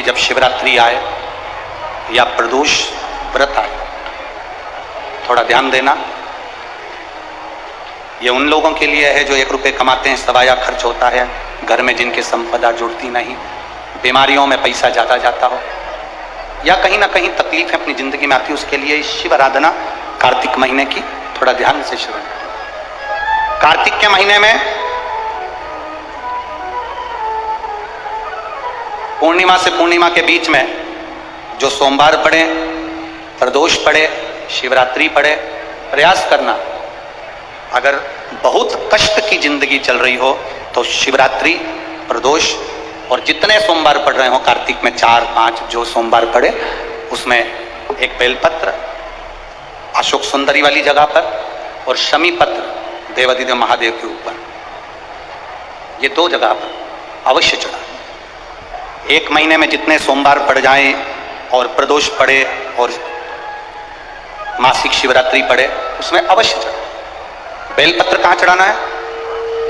कि जब शिवरात्रि आए या प्रदोष व्रत आए, थोड़ा ध्यान देना। ये उन लोगों के लिए है जो 1 रुपये कमाते हैं, सवाया खर्च होता है, घर में जिनकी संपदा जुड़ती नहीं, बीमारियों में पैसा ज़्यादा जाता हो, या कहीं ना कहीं तकलीफें अपनी जिंदगी में आती है, उसके लिए शिव आराधना कार्तिक महीने की थोड़ा ध्यान से श्रवण करें। कार्तिक के महीने में पूर्णिमा से पूर्णिमा के बीच में जो सोमवार पड़े, प्रदोष पड़े, शिवरात्रि पड़े, प्रयास करना। अगर बहुत कष्ट की जिंदगी चल रही हो तो शिवरात्रि, प्रदोष और जितने सोमवार पड़ रहे हो कार्तिक में 4-5 जो सोमवार पड़े, उसमें एक बेलपत्र अशोक सुंदरी वाली जगह पर और शमी पत्र देवादिदेव महादेव के ऊपर, ये 2 जगह पर अवश्य चढ़ा। 1 महीने में जितने सोमवार पड़ जाएं और प्रदोष पड़े और मासिक शिवरात्रि पड़े, उसमें अवश्य चढ़ा। बेलपत्र कहाँ चढ़ाना है?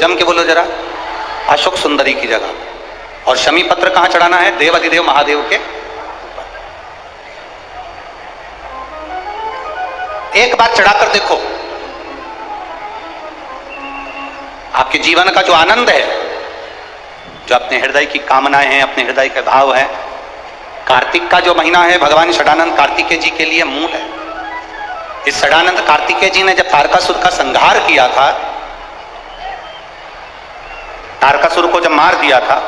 जम के बोलो जरा। अशोक सुंदरी की जगह। और शमी पत्र कहाँ चढ़ाना है? देवादिदेव महादेव के ऊपर। एक बार चढ़ाकर देखो, आपके जीवन का जो आनंद है, जो अपने हृदय की कामनाएं हैं, अपने हृदय के भाव हैं, कार्तिक का जो महीना है भगवान षडानंद कार्तिकेय जी के लिए मूल है। इस षडानंद कार्तिकेय जी ने जब तारकासुर का संहार किया था, तारकासुर को जब मार दिया था,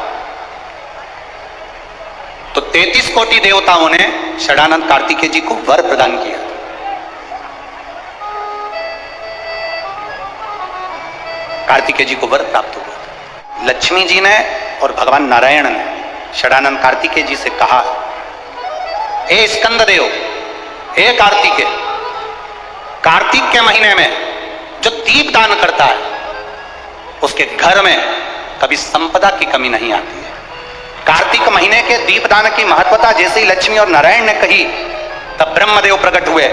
तो 33 कोटि देवताओं ने षडानंद कार्तिकेय जी को वर प्रदान किया। कार्तिकेय जी को वर प्राप्त हुआ। लक्ष्मी जी ने और भगवान नारायण ने षडानंद कार्तिकेय जी से कहा, हे स्कंद देव, हे कार्तिकेय, कार्तिक के महीने में जो दीप दान करता है उसके घर में कभी संपदा की कमी नहीं आती है। कार्तिक महीने के दीपदान की महत्वता जैसे ही लक्ष्मी और नारायण ने कही, तब ब्रह्मदेव प्रकट हुए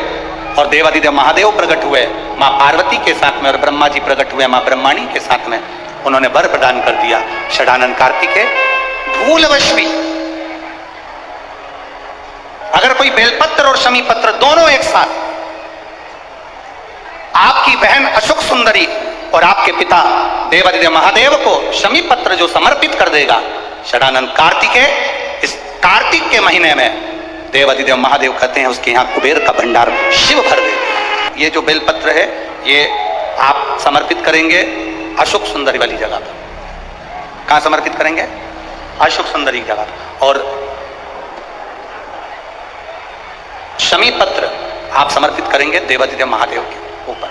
और देवादिदेव महादेव प्रकट हुए, मां पार्वती के साथ में, और ब्रह्मा जी प्रकट हुए मां ब्रह्माणी के साथ में। उन्होंने वर प्रदान कर दिया। षडानंद कार्तिकेय भूलवश भी अगर कोई बेलपत्र और शमी पत्र दोनों एक साथ आपकी बहन अशोक सुंदरी और आपके पिता देवादिदेव महादेव को शमी पत्र जो समर्पित कर देगा, षडानंद कार्तिकेय इस कार्तिक के महीने में देवादिदेव महादेव कहते हैं उसके यहाँ कुबेर का भंडार शिव भर देते। ये जो बेलपत्र है ये आप समर्पित करेंगे अशोक सुंदरी वाली जगह पर। कहाँ समर्पित करेंगे? अशोक सुंदरी की जगह। और शमी पत्र आप समर्पित करेंगे देवादिदेव महादेव के ऊपर।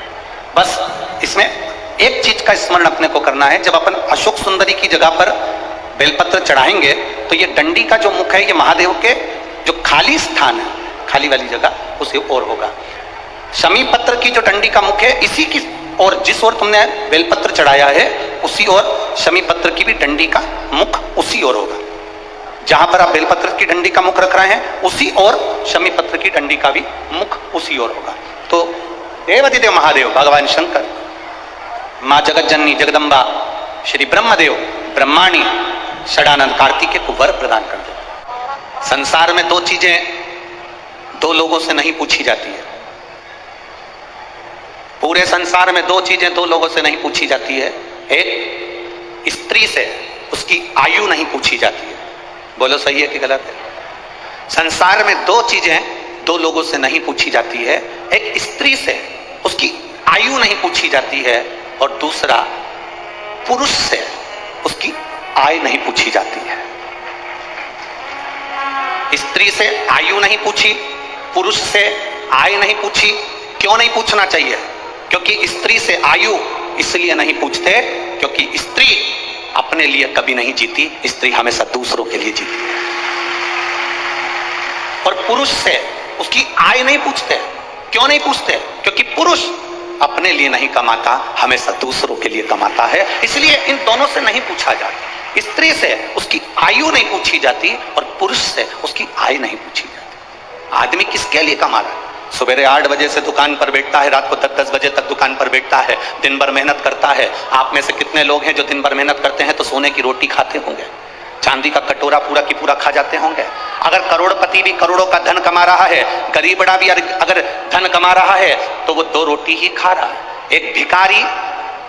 बस इसमें एक चीज का स्मरण अपने को करना है, जब अपन अशोक सुंदरी की जगह पर बेलपत्र चढ़ाएंगे तो ये डंडी का जो मुख है ये महादेव के जो खाली स्थान है, खाली वाली जगह, उसी ओर होगा। शमी पत्र की जो डंडी का मुख है इसी की और जिस ओर तुमने बेलपत्र चढ़ाया है उसी ओर शमी पत्र की भी डंडी का मुख उसी ओर होगा। जहां पर आप बेलपत्र की डंडी का मुख रख रहे हैं उसी ओर शमी पत्र की डंडी का भी मुख उसी ओर होगा। तो देवादिदेव महादेव, भगवान शंकर, मां जगतजननी जगदम्बा, श्री ब्रह्मदेव, ब्रह्माणी षडानंद कार्तिकेय को वर प्रदान कर दे। संसार में 2 चीजें 2 लोगों से नहीं पूछी जाती है। पूरे संसार में 2 चीजें 2 लोगों से नहीं पूछी जाती है। एक, स्त्री से उसकी आयु नहीं पूछी जाती है। बोलो सही है कि गलत है? संसार में 2 चीजें 2 लोगों से नहीं पूछी जाती है। एक, स्त्री से उसकी आयु नहीं पूछी जाती है, और दूसरा, पुरुष से उसकी आय नहीं पूछी जाती है। स्त्री से आयु नहीं पूछी, पुरुष से आय नहीं पूछी। क्यों नहीं पूछना चाहिए? क्योंकि स्त्री से आयु इसलिए नहीं पूछते क्योंकि स्त्री अपने लिए कभी नहीं जीती, स्त्री हमेशा दूसरों के लिए जीती है। और पुरुष से उसकी आय नहीं पूछते। क्यों नहीं पूछते? क्योंकि पुरुष अपने लिए नहीं कमाता, हमेशा दूसरों के लिए कमाता है, इसलिए इन दोनों से नहीं पूछा जाता। स्त्री से उसकी आयु नहीं पूछी जाती और पुरुष से उसकी आय नहीं पूछी जाती। आदमी किसके लिए कमा रहा है? सुबह 8 बजे से दुकान पर बैठता है, रात को 10 बजे तक दुकान पर बैठता है, दिन भर मेहनत करता है। आप में से कितने लोग हैं जो दिन भर मेहनत करते हैं तो सोने की रोटी खाते होंगे? चांदी का कटोरा पूरा की पूरा खा जाते होंगे। अगर करोड़पति भी करोड़ों का धन कमा रहा है, गरीब बड़ा भी अगर धन कमा रहा है, तो वो 2 रोटी ही खा रहा है। एक भिखारी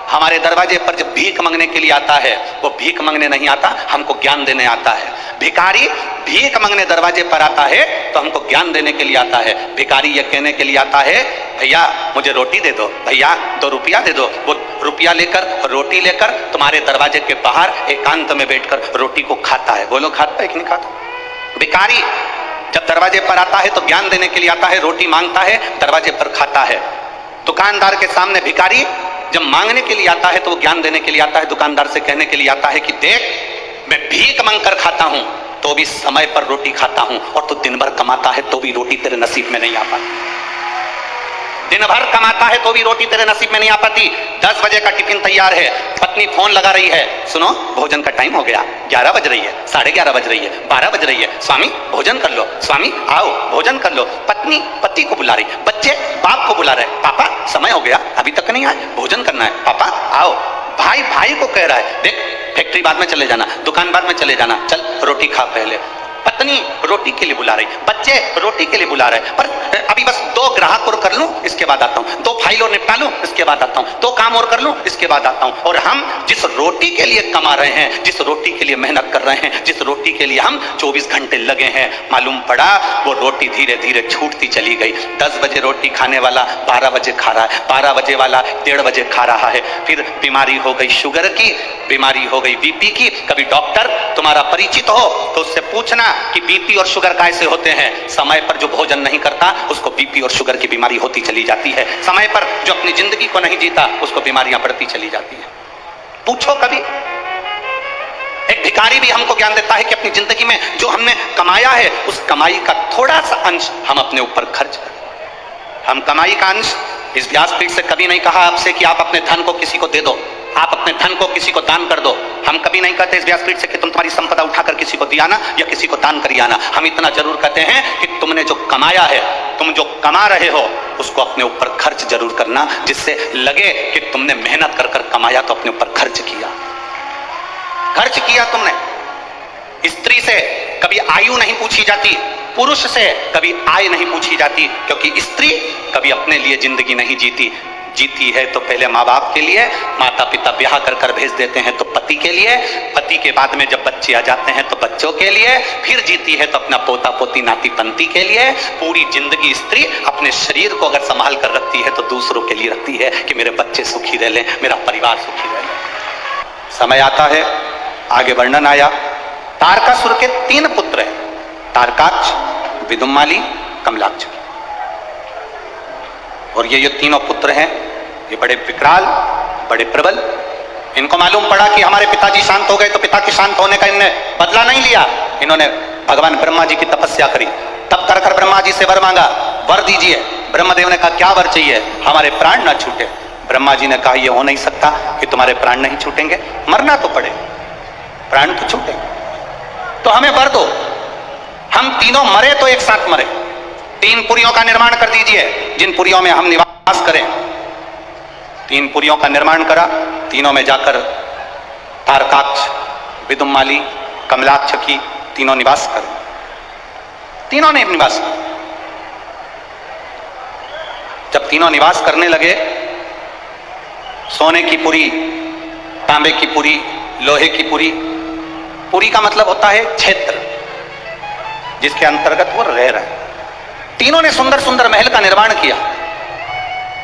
हमारे दरवाजे पर जब भीख मांगने के लिए आता है, वो भीख मांगने नहीं आता, हमको ज्ञान देने आता है। भिखारी भीख मांगने दरवाजे पर आता है तो हमको ज्ञान देने के लिए आता है। भिखारी ये कहने के लिए आता है, भैया मुझे रोटी दे दो, भैया 2 रुपया दे दो। वो रुपया लेकर, रोटी लेकर तुम्हारे दरवाजे के बाहर एकांत में बैठकर रोटी को खाता है। बोलो खाता है कि नहीं खाता? भिखारी जब दरवाजे पर आता है तो ज्ञान देने के लिए आता है, रोटी मांगता है, दरवाजे पर खाता है। दुकानदार के सामने भिखारी जब मांगने के लिए आता है तो वो ज्ञान देने के लिए आता है, दुकानदार से कहने के लिए आता है कि देख मैं भीख मांग कर खाता हूं तो भी समय पर रोटी खाता हूं, और तू दिन भर कमाता है तो भी रोटी तेरे नसीब में नहीं आ पाती। दिन भर कमाता है तो भी रोटी तेरे नसीब में नहीं आ पाती। 10 बजे का टिफिन तैयार है, पत्नी फोन लगा रही है, सुनो भोजन का टाइम हो गया, 11 बज रही है, 11:30 बज रही है, 12 बज रही है, स्वामी भोजन कर लो, स्वामी आओ भोजन कर लो। पत्नी पति को बुला रही, बच्चे बाप को बुला रहे, पापा समय हो गया अभी तक नहीं आए, भोजन करना है, पापा आओ। भाई भाई को कह रहा है, देख फैक्ट्री बाद में चले जाना, दुकान बाद में चले जाना, चल रोटी खा पहले। पत्नी रोटी के लिए बुला रही, बच्चे रोटी के लिए बुला रहे, पर अभी बस 2 ग्राहक और कर लूं इसके बाद आता हूं, 2 फाइल और निपटा लूं इसके बाद आता हूं, 2 काम और कर लूं इसके बाद आता हूं। और हम जिस रोटी के लिए कमा रहे हैं, जिस रोटी के लिए मेहनत कर रहे हैं, जिस रोटी के लिए हम 24 घंटे लगे हैं, मालूम पड़ा वो रोटी धीरे धीरे छूटती चली गई। 10 बजे रोटी खाने वाला 12 बजे खा रहा है, 12 बजे वाला 1:30 बजे खा रहा है। फिर बीमारी हो गई शुगर की, बीमारी हो गई बीपी की। कभी डॉक्टर तुम्हारा परिचित हो तो उससे पूछना कि बीपी और शुगर कैसे होते हैं। समय पर जो भोजन नहीं करता उसको बीपी और शुगर की बीमारी होती चली जाती है। समय पर जो अपनी जिंदगी को नहीं जीता उसको बीमारियां बढ़ती चली जाती हैं। पूछो कभी। एक भिखारी भी हमको ज्ञान देता है कि अपनी जिंदगी में जो हमने कमाया है उस कमाई का थोड़ा सा अंश हम अपने ऊपर खर्च करें। हम कमाई का अंश, इस व्यासपीठ से कभी नहीं कहा आपसे कि आप अपने धन को किसी को दे दो, आप अपने धन को किसी को दान कर दो। हम कभी नहीं कहते इस व्यासपीठ से कि तुम तुम्हारी संपदा उठाकर किसी को दिया ना या किसी को दान करिए ना। हम इतना जरूर कहते हैं कि तुमने जो कमाया है, तुम जो कमा रहे हो उसको अपने ऊपर खर्च जरूर करना, जिससे लगे कि तुमने मेहनत कर कर कमाया तो अपने ऊपर खर्च किया। खर्च किया तुमने। स्त्री से कभी आयु नहीं पूछी जाती, पुरुष से कभी आय नहीं पूछी जाती, क्योंकि स्त्री कभी अपने लिए जिंदगी नहीं जीती। जीती है तो पहले माँ बाप के लिए, माता पिता ब्याह कर कर भेज देते हैं तो पति के लिए, पति के बाद में जब बच्चे आ जाते हैं तो बच्चों के लिए, फिर जीती है तो अपना पोता पोती नाती पंती के लिए। पूरी जिंदगी स्त्री अपने शरीर को अगर संभाल कर रखती है तो दूसरों के लिए रखती है कि मेरे बच्चे सुखी रह लें, मेरा परिवार सुखी रह ले। समय आता है, आगे वर्णन आया, तारकासुर के 3 पुत्र हैं, तारकाक्ष, विदुम्माली, कमलाक्ष। और ये तीनों पुत्र हैं, ये बड़े विकराल, बड़े प्रबल। इनको मालूम पड़ा कि हमारे पिताजी शांत हो गए तो पिता के शांत होने का इन्होंने बदला नहीं लिया। इन्होंने भगवान ब्रह्मा जी की तपस्या करी, तब कर कर ब्रह्मा जी से वर मांगा, वर दीजिए। ब्रह्मदेव ने कहा क्या वर चाहिए? हमारे प्राण ना छूटे। ब्रह्मा जी ने कहा यह हो नहीं सकता कि तुम्हारे प्राण नहीं छूटेंगे, मरना तो पड़े, प्राण तो छूटे, तो हमें वर दो। हम तीनों मरे तो एक साथ मरे। 3 पुरियों का निर्माण कर दीजिए जिन पुरियों में हम निवास करें। 3 पुरियों का निर्माण करा, तीनों में जाकर तारकाक्ष, विदुम्माली, कमलाक्ष की तीनों निवास कर, तीनों ने निवास कर। जब तीनों निवास करने लगे, सोने की पुरी, तांबे की पुरी, लोहे की पुरी। पुरी का मतलब होता है क्षेत्र जिसके अंतर्गत वो रह रहे हैं। तीनों ने सुंदर सुंदर महल का निर्माण किया,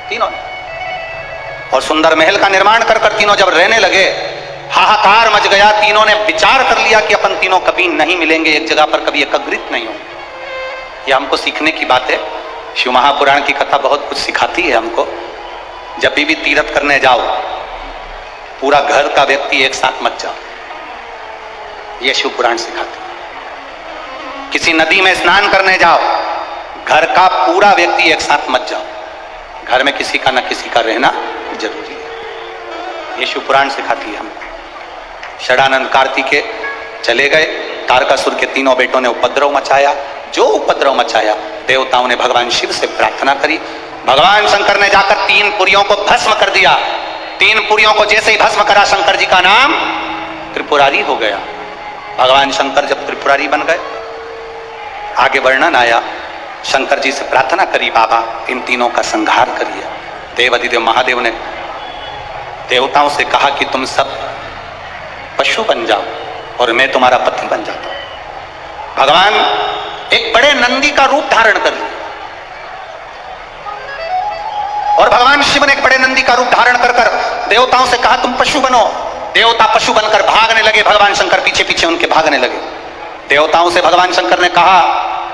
तीनों। और सुंदर महल का निर्माण कर कर तीनों जब रहने लगे, हाहाकार मच गया। तीनों ने विचार कर लिया कि अपन तीनों कभी नहीं मिलेंगे एक जगह पर, कभी एकत्रित नहीं होंगे। ये हमको सीखने की बात है। शिव महापुराण की कथा बहुत कुछ सिखाती है हमको। जब भी तीर्थ करने जाओ, पूरा घर का व्यक्ति एक साथ मत जाओ, ये शिव पुराण सिखाती है। किसी नदी में स्नान करने जाओ, घर का पूरा व्यक्ति एक साथ मत जाओ, घर में किसी का न किसी का रहना जरूरी है। ये शिव पुराण सिखाती है हमको। षडानंद कार्तिकेय चले गए, तारकासुर के 3 बेटों ने उपद्रव मचाया। जो उपद्रव मचाया, देवताओं ने भगवान शिव से प्रार्थना करी। भगवान शंकर ने जाकर 3 पुरियों को भस्म कर दिया। 3 पुरियों को जैसे ही भस्म करा, शंकर जी का नाम त्रिपुरारी हो गया। भगवान शंकर जब त्रिपुरारी बन गए, आगे वर्णन आया, शंकर जी से प्रार्थना करी, बाबा इन तीनों का संहार करिए। देवाधिदेव महादेव ने देवताओं से कहा कि तुम सब पशु बन जाओ और मैं तुम्हारा पति बन जाता हूं। भगवान एक बड़े नंदी का रूप धारण कर लिया और भगवान शिव ने एक बड़े नंदी का रूप धारण कर कर देवताओं से कहा तुम पशु बनो। देवता पशु बनकर भागने लगे, भगवान शंकर पीछे पीछे उनके भागने लगे। देवताओं से भगवान शंकर ने कहा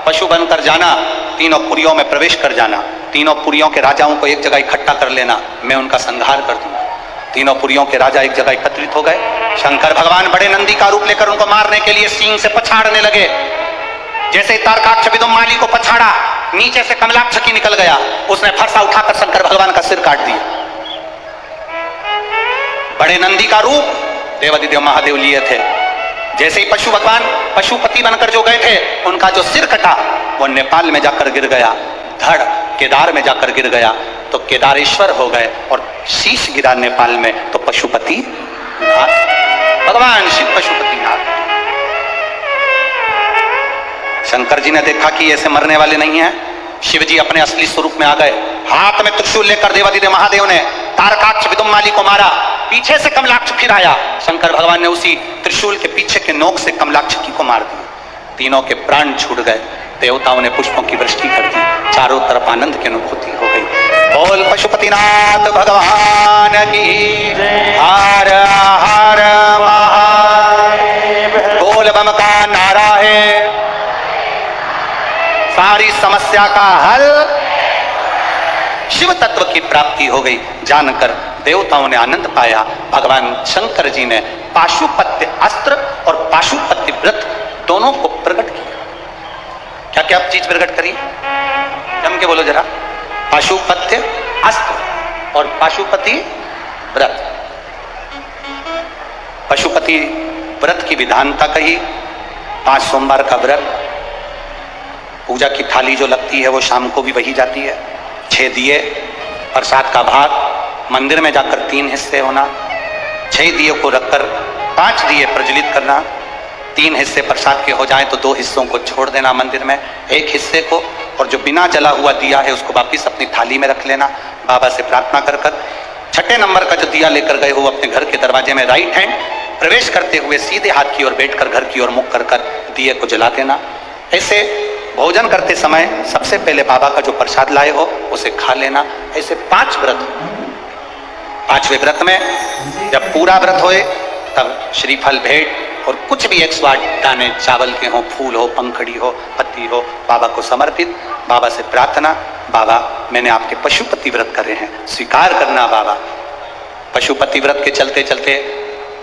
पशु बनकर जाना, तीनों पुरियों में प्रवेश कर जाना, तीनों पुरियों के राजाओं को एक जगह इकट्ठा कर लेना, मैं उनका संहार कर दूंगा। तीनों पुरियों के राजा एक जगह एकत्रित हो गए। शंकर भगवान बड़े नंदी का रूप लेकर उनको मारने के लिए सींग से पछाड़ने लगे। जैसे तारकाक्ष विदुम्माली को पछाड़ा, नीचे से कमलाक्ष की निकल गया, उसने फरसा उठाकर शंकर भगवान का सिर काट दिया। बड़े नंदी का रूप देवाधिदेव महादेव लिए थे। जैसे ही पशु भगवान पशुपति बनकर जो गए थे, उनका जो सिर कटा वो नेपाल में जाकर गिर गया, धड़ केदार में जाकर गिर गया, तो केदारेश्वर हो गए। और शीश गिरा नेपाल में तो पशुपति नाथ, भगवान शिव पशुपति नाथ। शंकर जी ने देखा कि ऐसे मरने वाले नहीं हैं। शिव जी अपने असली स्वरूप में आ गए। हाथ में त्रिशूल लेकर देवाधिदेव महादेव ने तारकाक्ष विदुम्माली को मारा, पीछे से कमलाक्ष फिर आया। शंकर भगवान ने उसी त्रिशूल के पीछे के नोक से कमलाक्ष को मार दिया। तीनों के प्राण छूट गए। देवताओं ने पुष्पों की वृष्टि कर दी, चारों तरफ आनंद की अनुभूति हो गई। बोल पशुपतिनाथ भगवान की, हर हर महादेव। बोल बम का नारा है, सारी समस्या का हल, शिव तत्व की प्राप्ति हो गई। जानकर देवताओं ने आनंद पाया। भगवान शंकर जी ने पाशुपत्य अस्त्र और पाशुपत्य व्रत दोनों को प्रकट किया। क्या क्या चीज प्रकट करी, जम के बोलो जरा। पाशुपत्य अस्त्र और पाशुपति व्रत। पशुपति व्रत की विधानता कही, 5 सोमवार का व्रत, पूजा की थाली जो लगती है वो शाम को भी वही जाती है, 6 दिए, प्रसाद का भाग, मंदिर में जाकर 3 हिस्से होना, 6 दिए को रखकर 5 दिए प्रज्वलित करना, 3 हिस्से प्रसाद के हो जाएं तो 2 हिस्सों को छोड़ देना मंदिर में, 1 हिस्से को और जो बिना जला हुआ दिया है उसको वापिस अपनी थाली में रख लेना। बाबा से प्रार्थना कर कर 6ठे नंबर का जो दिया लेकर गए हो अपने घर के दरवाजे में राइट हैंड प्रवेश करते हुए सीधे हाथ की ओर बैठकर घर की ओर मुख कर कर दिए को जला देना। ऐसे भोजन करते समय सबसे पहले बाबा का जो प्रसाद लाए हो उसे खा लेना। ऐसे 5 व्रत। 5वें व्रत में जब पूरा व्रत होए तब श्रीफल भेंट और कुछ भी 108 दाने चावल के हो, फूल हो, पंखड़ी हो, पत्ती हो, बाबा को समर्पित। बाबा से प्रार्थना, बाबा मैंने आपके पशुपति व्रत करे हैं, स्वीकार करना बाबा। पशुपति व्रत के चलते चलते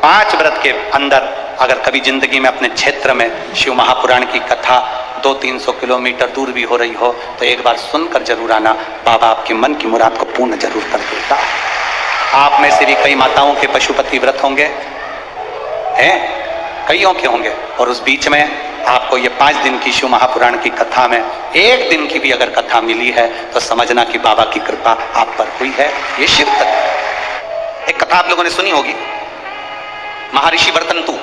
5 व्रत के अंदर अगर कभी जिंदगी में अपने क्षेत्र में शिव महापुराण की कथा 200-300 किलोमीटर दूर भी हो रही हो तो एक बार सुनकर जरूर आना। बाबा आपके मन की मुराद को पूर्ण जरूर कर देगा। आप में से भी कई माताओं के पशुपति व्रत होंगे, हैं, कईयों के होंगे, और उस बीच में आपको ये 5 दिन की शिव महापुराण की कथा में 1 दिन की भी अगर कथा मिली है तो समझना कि बाबा की कृपा आप पर हुई है। ये शिव तत्व। एक कथा आप लोगों ने सुनी होगी, महर्षि वर्तंतु।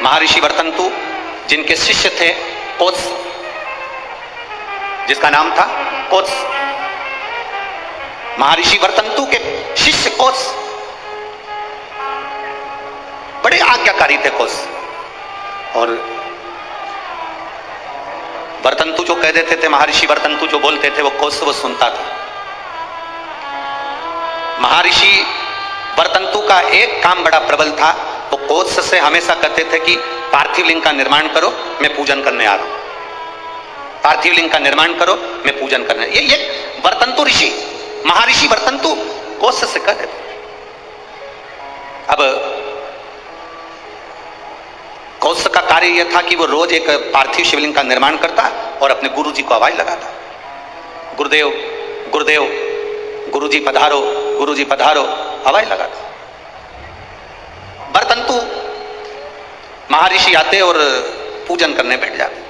महर्षि वर्तंतु जिनके शिष्य थे कोत्स, जिसका नाम था कोत्स। महर्षि वर्तंतु के शिष्य कोत्स बड़े आज्ञाकारी थे कोत्स। और वर्तंतु जो कह देते थे, महर्षि वर्तंतु जो बोलते थे वो कोत्स वो सुनता था। महर्षि वर्तंतु का एक काम बड़ा प्रबल था, वो कोत्स से हमेशा कहते थे कि पार्थिव लिंग का निर्माण करो, मैं पूजन करने आ रहा हूं। पार्थिव लिंग का निर्माण करो, मैं पूजन करने। ये वर्तंतु ऋषि, महर्षि वर्तंतु कोत्स से कहते थे। अब कोत्स का कार्य यह था कि वो रोज एक पार्थिव शिवलिंग का निर्माण करता और अपने गुरु जी को आवाज लगाता, गुरुदेव गुरुदेव, गुरुजी पधारो, गुरुजी पधारो, आवाज लगाता। वर्तंतु महर्षि आते और पूजन करने बैठ जाते।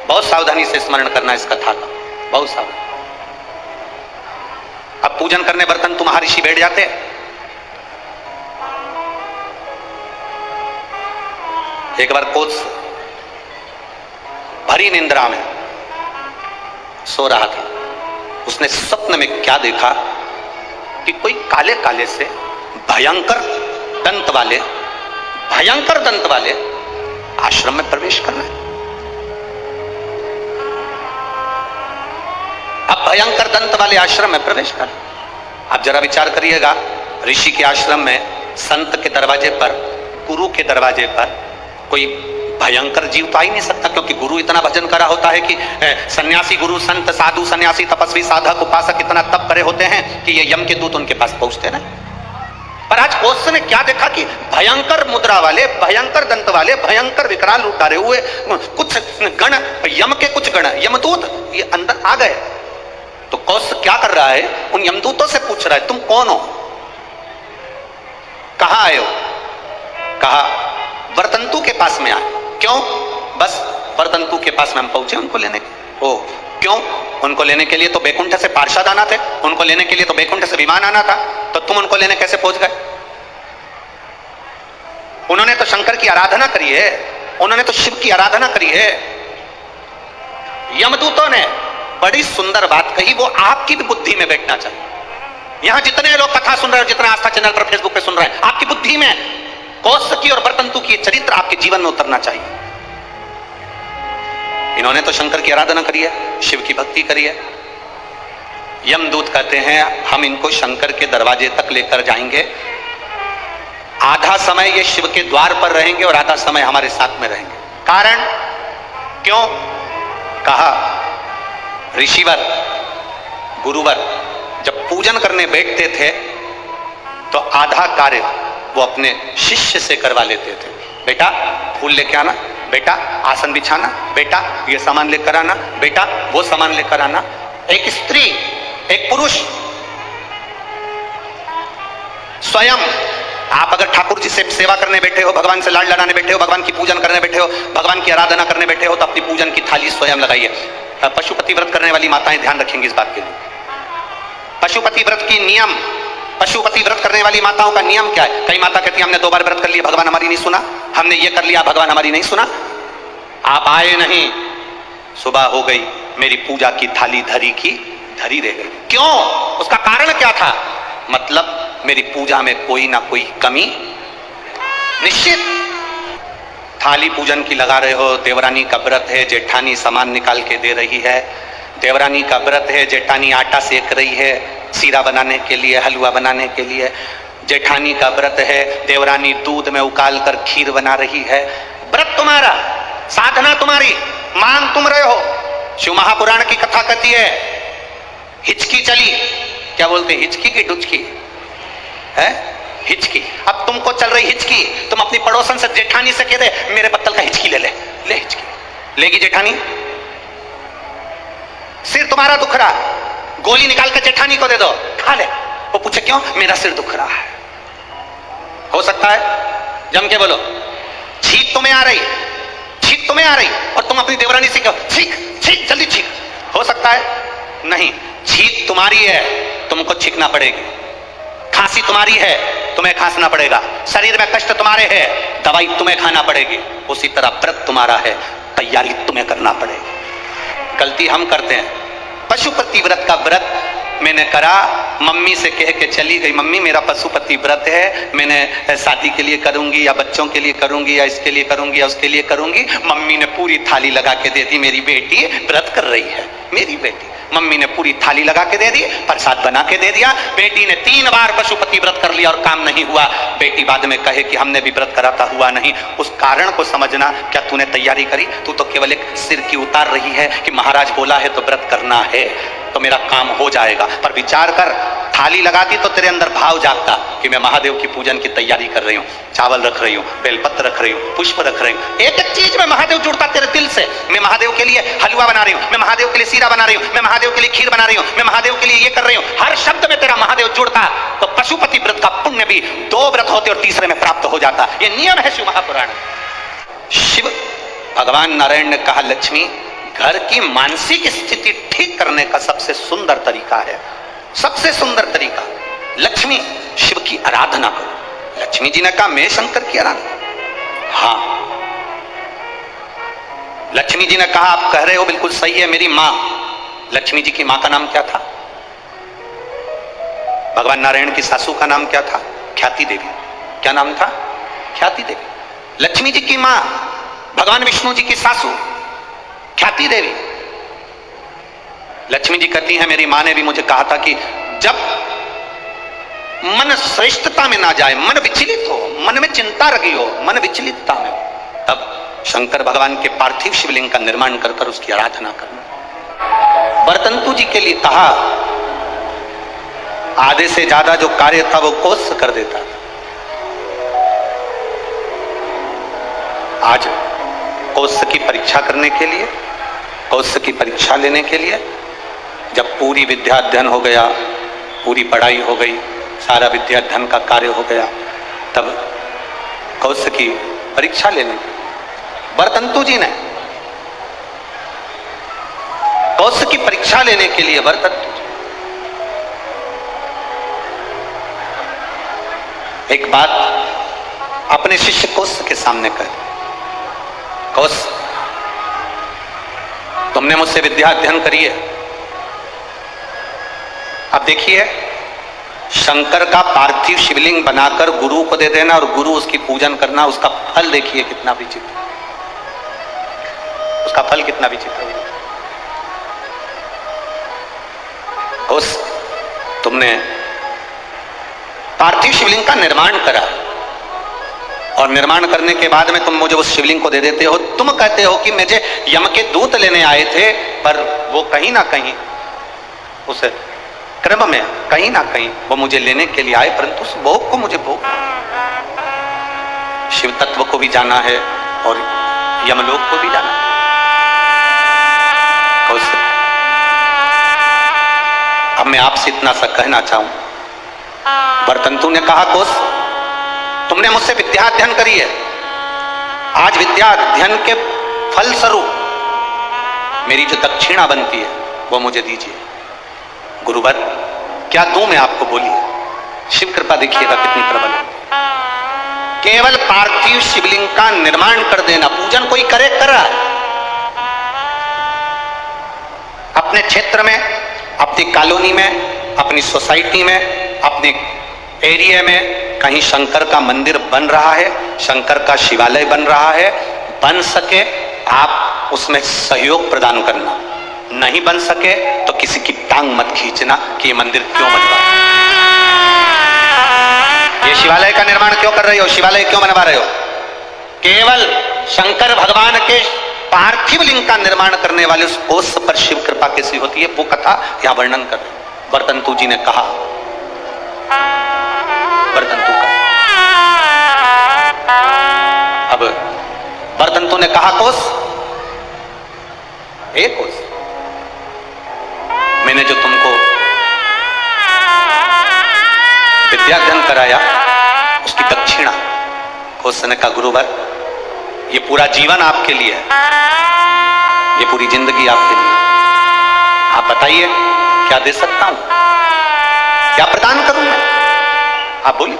बहुत सावधानी से स्मरण करना इस कथा का, बहुत सावधानी। अब पूजन करने वर्तंतु महर्षि बैठ जाते एक बार कोच भरी निंद्रा में सो रहा था। उसने स्वप्न में क्या देखा कि कोई काले काले से भयंकर दंत वाले आश्रम में प्रवेश कर रहे हैं। अब भयंकर दंत वाले आश्रम में प्रवेश कर, आप जरा विचार करिएगा, ऋषि के आश्रम में संत के दरवाजे पर, गुरु के दरवाजे पर कोई भयंकर जीव तो आ ही नहीं सकता, क्योंकि गुरु इतना भजन करा होता है कि सन्यासी गुरु संत साधु सन्यासी तपस्वी साधक उपासक इतना तप करे होते हैं कि ये यम के दूत उनके पास पहुंचते ना। पर आज कोष ने क्या देखा कि भयंकर मुद्रा वाले, भयंकर दंत वाले, भयंकर विकराल रूप धारे हुए कुछ गण, यम के कुछ गण, यमदूत ये अंदर आ गए। तो कौश क्या कर रहा है, उन यमदूतों से पूछ रहा है तुम कौन हो, कहां आए हो। कहा वर्तंतु के पास में आए। क्यों? बस वर्तंतु के पास में हम पहुंचे उनको लेने के। ओ क्यों? उनको लेने के लिए तो बैकुंठ से पार्षद आना थे, उनको लेने के लिए तो बैकुंठ से विमान आना था, तो तुम उनको लेने कैसे पहुंच गए? उन्होंने तो शंकर की आराधना करी है, उन्होंने तो शिव की आराधना करी है। यमदूतों ने बड़ी सुंदर बात कही, वो आपकी भी बुद्धि में बैठना चाहिए। यहां जितने लोग कथा सुन रहे हो, जितना आस्था चैनल पर फेसबुक पे सुन रहे हैं, आपकी बुद्धि में कौश की और वर्तंतु की चरित्र आपके जीवन में उतरना चाहिए। इन्होंने तो शंकर की आराधना करी है, शिव की भक्ति करी है। यमदूत कहते हैं हम इनको शंकर के दरवाजे तक लेकर जाएंगे, आधा समय ये शिव के द्वार पर रहेंगे और आधा समय हमारे साथ में रहेंगे। कारण क्यों? कहा ऋषिवर गुरुवर जब पूजन करने बैठते थे तो आधा कार्य वो अपने शिष्य से करवा लेते थे। बेटा फूल लेके आना, बेटा आसन बिछाना, बेटा ये सामान लेकर आना, बेटा वो सामान लेकर आना। एक स्त्री एक पुरुष स्वयं, आप अगर ठाकुर जी से सेवा करने बैठे हो, भगवान से लाड लड़ाने बैठे हो, भगवान की पूजन करने बैठे हो, भगवान की आराधना करने बैठे हो, तो अपनी पूजन की थाली स्वयं लगाइए। पशुपति व्रत करने वाली माताएं ध्यान रखेंगी इस बात के लिए। पशुपति व्रत की नियम, पशुपति व्रत करने वाली माताओं का नियम क्या है? कई माता कहती है हमने 2 बार व्रत कर लिया, भगवान हमारी नहीं सुना, हमने ये कर लिया, भगवान हमारी नहीं सुना। आप आए नहीं, सुबह हो गई, मेरी पूजा की थाली धरी की धरी रह गई। क्यों? उसका कारण क्या था? मतलब मेरी पूजा में कोई ना कोई कमी निश्चित। थाली पूजन की लगा रहे हो, देवरानी का व्रत है, जेठानी सामान निकाल के दे रही है, देवरानी का व्रत है, जेठानी आटा सेक रही है सीरा बनाने के लिए, हलवा बनाने के लिए, जेठानी का व्रत है, देवरानी दूध में उकाल कर खीर बना रही है। व्रत तुम्हारा, साधना तुम्हारी, मान तुम रहे हो। शिव महापुराण की कथा कहती है हिचकी चली, क्या बोलते हैं, हिचकी की डुचकी है, हिचकी। अब तुमको चल रही हिचकी, तुम अपनी पड़ोसन से जेठानी से कह दे मेरे पत्तल का हिचकी ले ले, ले हिचकी लेगी जेठानी। सिर तुम्हारा दुख रहा, गोली निकाल कर जेठानी को दे दो, खा ले। वो पूछे क्यों? मेरा सिर दुख रहा है। हो सकता है जम के बोलो छींक तुम्हें आ रही, छींक तुम्हें आ रही, और तुम अपनी देवरानी से कहो छींक छींक जल्दी छींक। हो सकता है? नहीं, छींक तुम्हारी है, तुमको छींकना पड़ेगी। खांसी तुम्हारी है, तुम्हें खांसना पड़ेगा। शरीर में कष्ट तुम्हारे है, दवाई तुम्हें खाना पड़ेगी। उसी तरह व्रत तुम्हारा है, तैयारी तुम्हें करना पड़ेगी। गलती हम करते हैं। पशुपति व्रत का व्रत मैंने करा, मम्मी से कह के चली गई, मम्मी मेरा पशुपति व्रत है, मैंने शादी के लिए करूंगी या बच्चों के लिए करूंगी या इसके लिए करूंगी या उसके लिए करूंगी। मम्मी ने पूरी थाली लगा के दे दी, मेरी बेटी व्रत कर रही है, मेरी बेटी। मम्मी ने पूरी थाली लगा के दे दी, प्रसाद बना के दे दिया। बेटी ने 3 बार पशुपति व्रत कर लिया और काम नहीं हुआ। बेटी बाद में कहे कि हमने भी व्रत करा था, हुआ नहीं। उस कारण को समझना। क्या तूने तैयारी करी? तू तो केवल एक सिर की उतार रही है कि महाराज बोला है तो व्रत करना है, तो मेरा काम हो जाएगा। पर विचार कर, थाली लगाती तो तेरे अंदर भाव जागता कि मैं महादेव की पूजन की तैयारी कर रही हूँ, चावल रख रही हूँ, बेलपत्र रख रही हूँ, पुष्प रख रही हूँ। एक एक चीज में महादेव जुड़ता तेरे दिल से। मैं महादेव के लिए हलवा बना रही हूँ, मैं महादेव के लिए सीरा बना रही हूँ, मैं महादेव के लिए खीर बना रही हूँ, मैं महादेव के लिए ये कर रही हूँ। हर शब्द में तेरा महादेव जुड़ता, तो पशुपति व्रत का पुण्य भी 2 व्रत होते और तीसरे में प्राप्त हो जाता। ये नियम है शिव महापुराण। शिव भगवान नारायण ने कहा लक्ष्मी घर की मानसिक स्थिति ठीक करने का सबसे सुंदर तरीका है, सबसे सुंदर तरीका, लक्ष्मी शिव की आराधना करो। लक्ष्मी जी ने कहा मैं शंकर की आराधना, हाँ लक्ष्मी जी ने कहा आप कह रहे हो बिल्कुल सही है, मेरी मां, लक्ष्मी जी की मां का नाम क्या था? भगवान नारायण की सासू का नाम क्या था? ख्याति देवी। क्या नाम था? ख्याति देवी। लक्ष्मी जी की मां भगवान विष्णु जी की सासू ख्याति देवी। लक्ष्मी जी कहती हैं मेरी मां ने भी मुझे कहा था कि जब मन श्रेष्ठता में ना जाए, मन विचलित हो, मन में चिंता रखी हो, मन विचलितता में हो, तब शंकर भगवान के पार्थिव शिवलिंग का निर्माण कर कर उसकी आराधना करना। वर्तंतु जी के लिए कहा आधे से ज्यादा जो कार्य था वो कोस कर देता था। आज कोस की परीक्षा करने के लिए, कोस की परीक्षा लेने के लिए जब पूरी विद्या अध्ययन हो गया, पूरी पढ़ाई हो गई, सारा विद्या अध्ययन का कार्य हो गया, तब कौश की परीक्षा लेने वर्तंतु जी ने कौश की परीक्षा लेने के लिए वर्तंतु एक बात अपने शिष्य कौश के सामने कही, कौश तुमने मुझसे विद्या अध्ययन करी है, अब देखिए शंकर का पार्थिव शिवलिंग बनाकर गुरु को दे देना और गुरु उसकी पूजन करना, उसका फल देखिए कितना विचित्र, उसका फल कितना विचित्र है। उस तुमने पार्थिव शिवलिंग का निर्माण करा और निर्माण करने के बाद में तुम मुझे उस शिवलिंग को दे देते हो। तुम कहते हो कि मुझे यम के दूत लेने आए थे, पर वो कहीं ना कहीं उस क्रम में कहीं ना कहीं वो मुझे लेने के लिए आए, परंतु उस भोग को मुझे भोग शिव तत्व को भी जाना है और यमलोक को भी जाना है। अब मैं आपसे इतना सा कहना चाहूं, वर्तंतु ने कहा कोस तुमने मुझसे विद्या अध्ययन करी है, आज विद्या अध्ययन के फल स्वरूप मेरी जो दक्षिणा बनती है वो मुझे दीजिए। गुरुवर क्या दूं मैं आपको, बोलिए। शिव कृपा देखिएगा कितनी प्रबल है। केवल पार्थिव शिवलिंग का निर्माण कर देना, पूजन कोई करे कर रहा है अपने क्षेत्र में, अपनी कॉलोनी में, अपनी सोसाइटी में, अपने एरिया में कहीं शंकर का मंदिर बन रहा है, शंकर का शिवालय बन रहा है, बन सके आप उसमें सहयोग प्रदान करना, नहीं बन सके तो किसी की टांग मत खींचना कि ये मंदिर क्यों बनवा, ये शिवालय का निर्माण क्यों कर रहे हो, शिवालय क्यों बनवा रहे हो। केवल शंकर भगवान के पार्थिव लिंग का निर्माण करने वाले उस कोस पर शिव कृपा कैसी होती है वो कथा यहां वर्णन कर वर्तंतु जी ने कहा। वर्तंतु का अब वर्तंतु ने कहा कोस, एक कोस मैंने जो तुमको विद्या अध्ययन कराया उसकी दक्षिणा। कोस ने कहा गुरुवर ये पूरा जीवन आपके लिए है, ये पूरी जिंदगी आपके लिए, आप बताइए क्या दे सकता हूं, क्या प्रदान करूं मैं, आप बोलिए।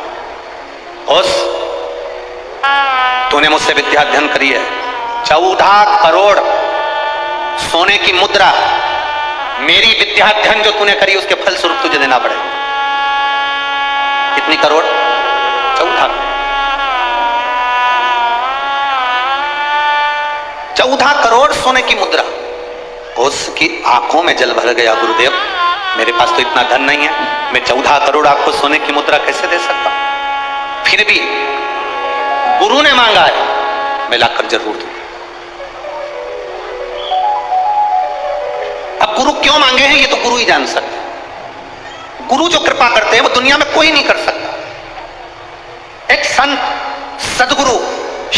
कोस तूने मुझसे विद्या अध्ययन करी है, 14 करोड़ सोने की मुद्रा मेरी विद्या अध्ययन जो तूने करी उसके फल स्वरूप तुझे देना पड़ेगा। कितनी करोड़? 14 करोड़ सोने की मुद्रा। उसकी आंखों में जल भर गया, गुरुदेव मेरे पास तो इतना धन नहीं है, मैं 14 करोड़ आपको सोने की मुद्रा कैसे दे सकता हूं, फिर भी गुरु ने मांगा है मैं लाकर जरूर दूं। अब गुरु क्यों मांगे हैं ये तो गुरु ही जान सकते हैं। गुरु जो कृपा करते हैं वो दुनिया में कोई नहीं कर सकता। एक संत सदगुरु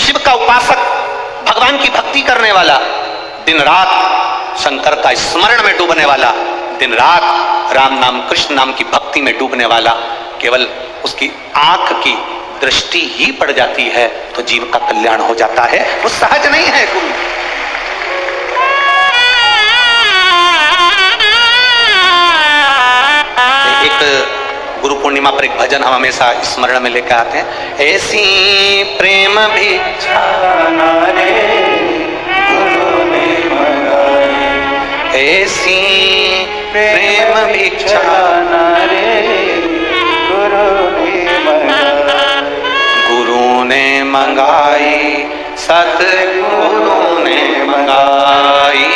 शिव का उपासक भगवान की भक्ति करने वाला, दिन रात शंकर का स्मरण में डूबने वाला, दिन रात राम नाम कृष्ण नाम की भक्ति में डूबने वाला, केवल उसकी आंख की दृष्टि ही पड़ जाती है तो जीव का कल्याण हो जाता है। वो सहज नहीं है गुरु। एक गुरु पूर्णिमा पर एक भजन हम हमेशा स्मरण में लेकर आते हैं, ऐसी प्रेम भिक्षा रे गुरु चलाना रे गुरु ने मंगाई, सतगुरु ने मंगाई,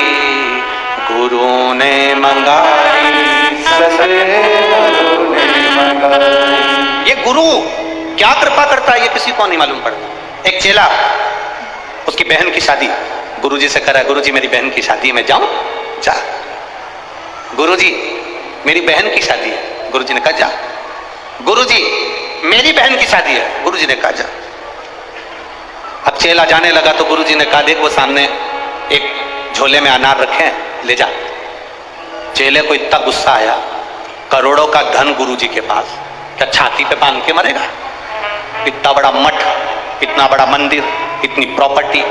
गुरु ने मंगाई, सतगुरु ने मंगाई। ये गुरु क्या कृपा करता है ये किसी को नहीं मालूम पड़ता। एक चेला, उसकी बहन की शादी, गुरुजी से करा, गुरुजी मेरी बहन की शादी में जाऊं? जा। गुरुजी मेरी बहन की शादी है। गुरुजी ने कहा जा। गुरुजी मेरी बहन की शादी है। गुरुजी ने कहा जा। अब चेला जाने लगा तो गुरुजी ने कहा देख वो सामने एक झोले में अनार रखे हैं, ले जा। चेले को इतना गुस्सा आया, करोड़ों का धन गुरुजी के पास, क्या छाती पे बांध के मरेगा? इतना बड़ा मठ, इतना बड़ा मंदिर, इतनी प्रॉपर्टी,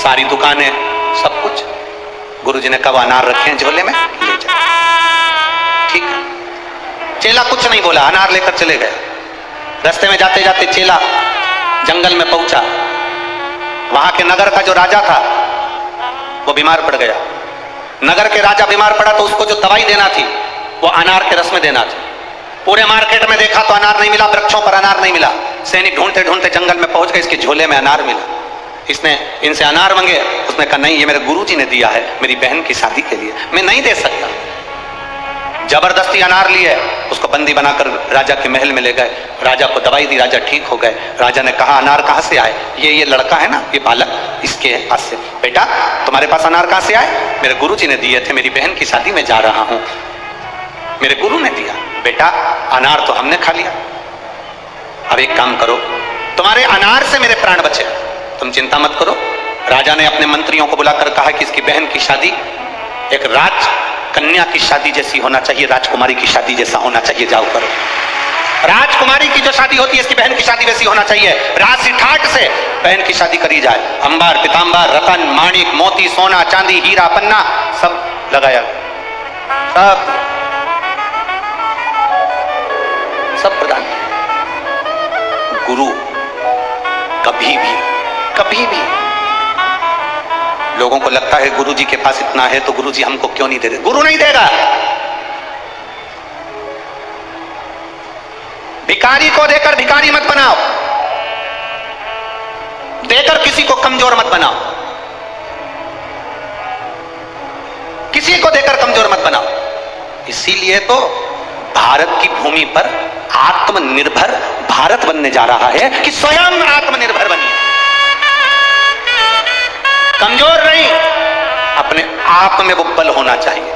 सारी दुकानें, सब कुछ। गुरुजी ने कहा अनार रखे हैं झोले में, ले जा। ठीक है। चेला कुछ नहीं बोला, अनार लेकर चले गए। रास्ते में जाते जाते चेला जंगल में पहुंचा। वहां के नगर का जो राजा था वो बीमार पड़ गया। नगर के राजा बीमार पड़ा तो उसको जो दवाई देना थी वो अनार के रस में देना थी। पूरे मार्केट में देखा तो अनार नहीं मिला, वृक्षों पर अनार नहीं मिला। सैनिक ढूंढते ढूंढते जंगल में पहुंच गए, इसके झोले में अनार मिला। इसने इनसे अनार मांगे, उसने कहा नहीं ये मेरे गुरुजी ने दिया है मेरी बहन की शादी के लिए, मैं नहीं दे सकता। जबरदस्ती अनार लिए, उसको बंदी बनाकर राजा के महल में ले गए। राजा को दवाई दी, राजा ठीक हो गए। राजा ने कहा अनार कहां से आए? ये लड़का है ना, ये बालक, इसके पास से। बेटा तुम्हारे पास अनार कहां से आए? मेरे गुरुजी ने दिए थे, मेरी बहन की शादी में जा रहा हूं, मेरे गुरु ने दिया। बेटा अनार तो हमने खा लिया, अब एक काम करो, तुम्हारे अनार से मेरे प्राण बचे, तुम चिंता मत करो। राजा ने अपने मंत्रियों को बुलाकर कहा कि इसकी बहन की शादी एक राज कन्या की शादी जैसी होना चाहिए, राजकुमारी की शादी जैसा होना चाहिए, जाओ करो। राजकुमारी की जो शादी होती है इसकी बहन की शादी वैसी होना चाहिए, राशि ठाट से बहन की शादी करी जाए। अंबार, पीतांबर, रतन, माणिक, मोती, सोना, चांदी, हीरा, पन्ना सब लगाया, सब प्रदान। गुरु कभी भी लोगों को लगता है गुरुजी के पास इतना है तो गुरुजी हमको क्यों नहीं दे रहे? गुरु नहीं देगा। भिखारी को देकर भिखारी मत बनाओ, देकर किसी को कमजोर मत बनाओ, किसी को देकर कमजोर मत बनाओ। इसीलिए तो भारत की भूमि पर आत्मनिर्भर भारत बनने जा रहा है कि स्वयं आत्मनिर्भर बनिए, कमजोर नहीं, अपने आप में वो बल होना चाहिए,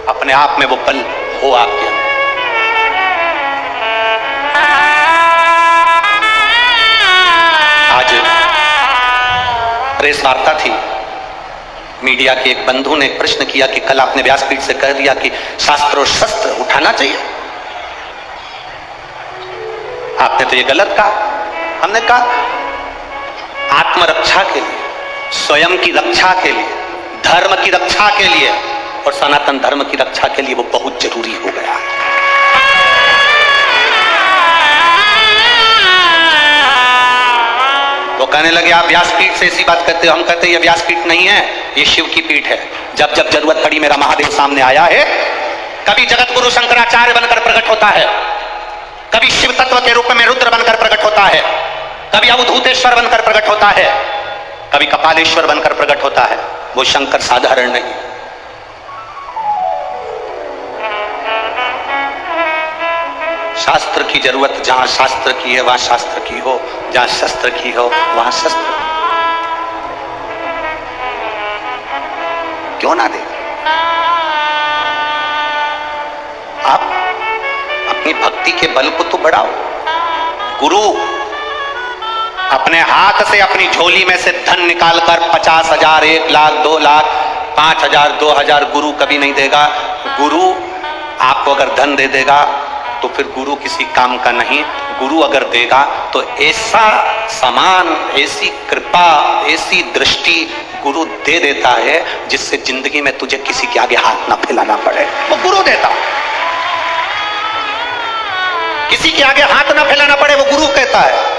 अपने आप में वो बल हो आपके अंदर। आज प्रेस वार्ता थी, मीडिया के एक बंधु ने प्रश्न किया कि कल आपने व्यासपीठ से कह दिया कि शास्त्र और शस्त्र उठाना चाहिए, आपने तो ये गलत कहा। हमने कहा आत्मरक्षा के लिए, स्वयं की रक्षा के लिए, धर्म की रक्षा के लिए और सनातन धर्म की रक्षा के लिए वो बहुत जरूरी हो गया है। वो कहने लगे आप व्यासपीठ से ऐसी बात करते हो, हम कहते हैं ये व्यासपीठ नहीं है, ये शिव की पीठ है। जब जब जरूरत पड़ी मेरा महादेव सामने आया है। कभी जगत गुरु शंकराचार्य बनकर प्रकट होता है, कभी शिव तत्व के रूप में रुद्र बनकर प्रकट होता है, कभी अवधूतेश्वर बनकर प्रकट होता है, कभी कपालेश्वर बनकर प्रकट होता है। वो शंकर साधारण नहीं। शास्त्र की जरूरत जहां शास्त्र की है वहां शास्त्र की हो, जहां शस्त्र की हो वहां शस्त्र क्यों ना दे। आप अपनी भक्ति के बल को तो बढ़ाओ। गुरु अपने हाथ से अपनी झोली में से धन निकालकर 50,000, 1 लाख, 2 लाख, 5,000, 2,000 गुरु कभी नहीं देगा। गुरु आपको अगर धन दे देगा तो फिर गुरु किसी काम का नहीं। गुरु अगर देगा तो ऐसा समान, ऐसी कृपा, ऐसी दृष्टि गुरु दे देता है जिससे जिंदगी में तुझे किसी के आगे हाथ ना फैलाना पड़े। वो गुरु देता, किसी के आगे हाथ ना फैलाना पड़े, वो गुरु कहता है।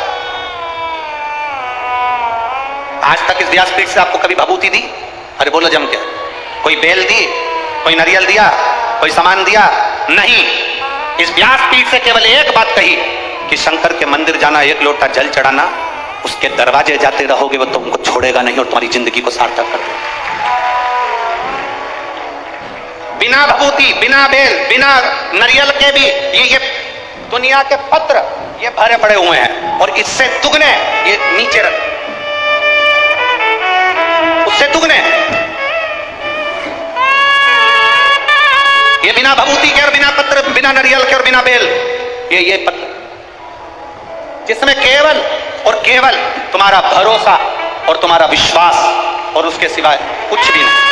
आज तक इस व्यासपीठ से आपको कभी भभूति दी? अरे बोलो जम के। कोई बेल दी, कोई नारियल दिया, कोई सामान दिया? नहीं। इस व्यासपीठ से केवल एक बात कही कि शंकर के मंदिर जाना, एक लोटा जल चढ़ाना, उसके दरवाजे जाते रहोगे वो तुमको छोड़ेगा नहीं और तुम्हारी जिंदगी को सार्थक कर देगा। बिना भभूति, बिना बेल, बिना नारियल के भी ये दुनिया के पत्र ये भरे पड़े हुए हैं, और इससे दुगने ये नीचे रख, उससे दुगने ये बिना भभूति के और बिना पत्र, बिना नारियल के और बिना बेल, ये पत्र जिसमें केवल और केवल तुम्हारा भरोसा और तुम्हारा विश्वास और उसके सिवाय कुछ भी नहीं।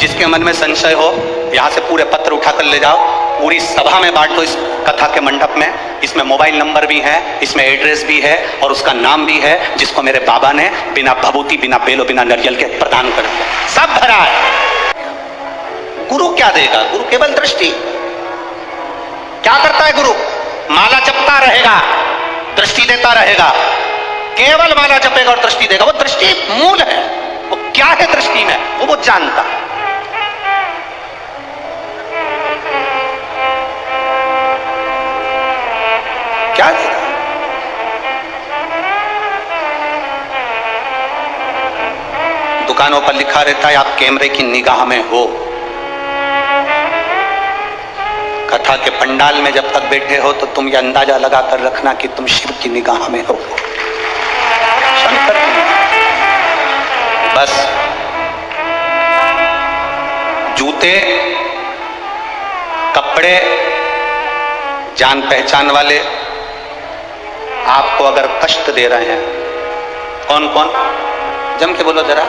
जिसके मन में संशय हो यहां से पूरे पत्र उठाकर ले जाओ, पूरी सभा में बांट दो। इस कथा के मंडप में इसमें मोबाइल नंबर भी है, इसमें एड्रेस भी है और उसका नाम भी है, जिसको मेरे बाबा ने बिना भभूति, बिना बेलो, बिना नारियल के प्रदान कर दिया। सब भरा है। गुरु क्या देगा? गुरु केवल दृष्टि। क्या करता है गुरु? माला जपता रहेगा, दृष्टि देता रहेगा। केवल माला जपेगा और दृष्टि देगा। वो दृष्टि मूल है। वो क्या है दृष्टि में वो जानता है। क्या देगा? दुकानों पर लिखा रहता है आप कैमरे की निगाह में हो। कथा के पंडाल में जब तक बैठे हो तो तुम ये अंदाजा लगाकर रखना कि तुम शिव की निगाह में हो, शंकर की निगाह। बस जूते, कपड़े, जान पहचान वाले आपको अगर कष्ट दे रहे हैं, कौन कौन? जम के बोलो जरा।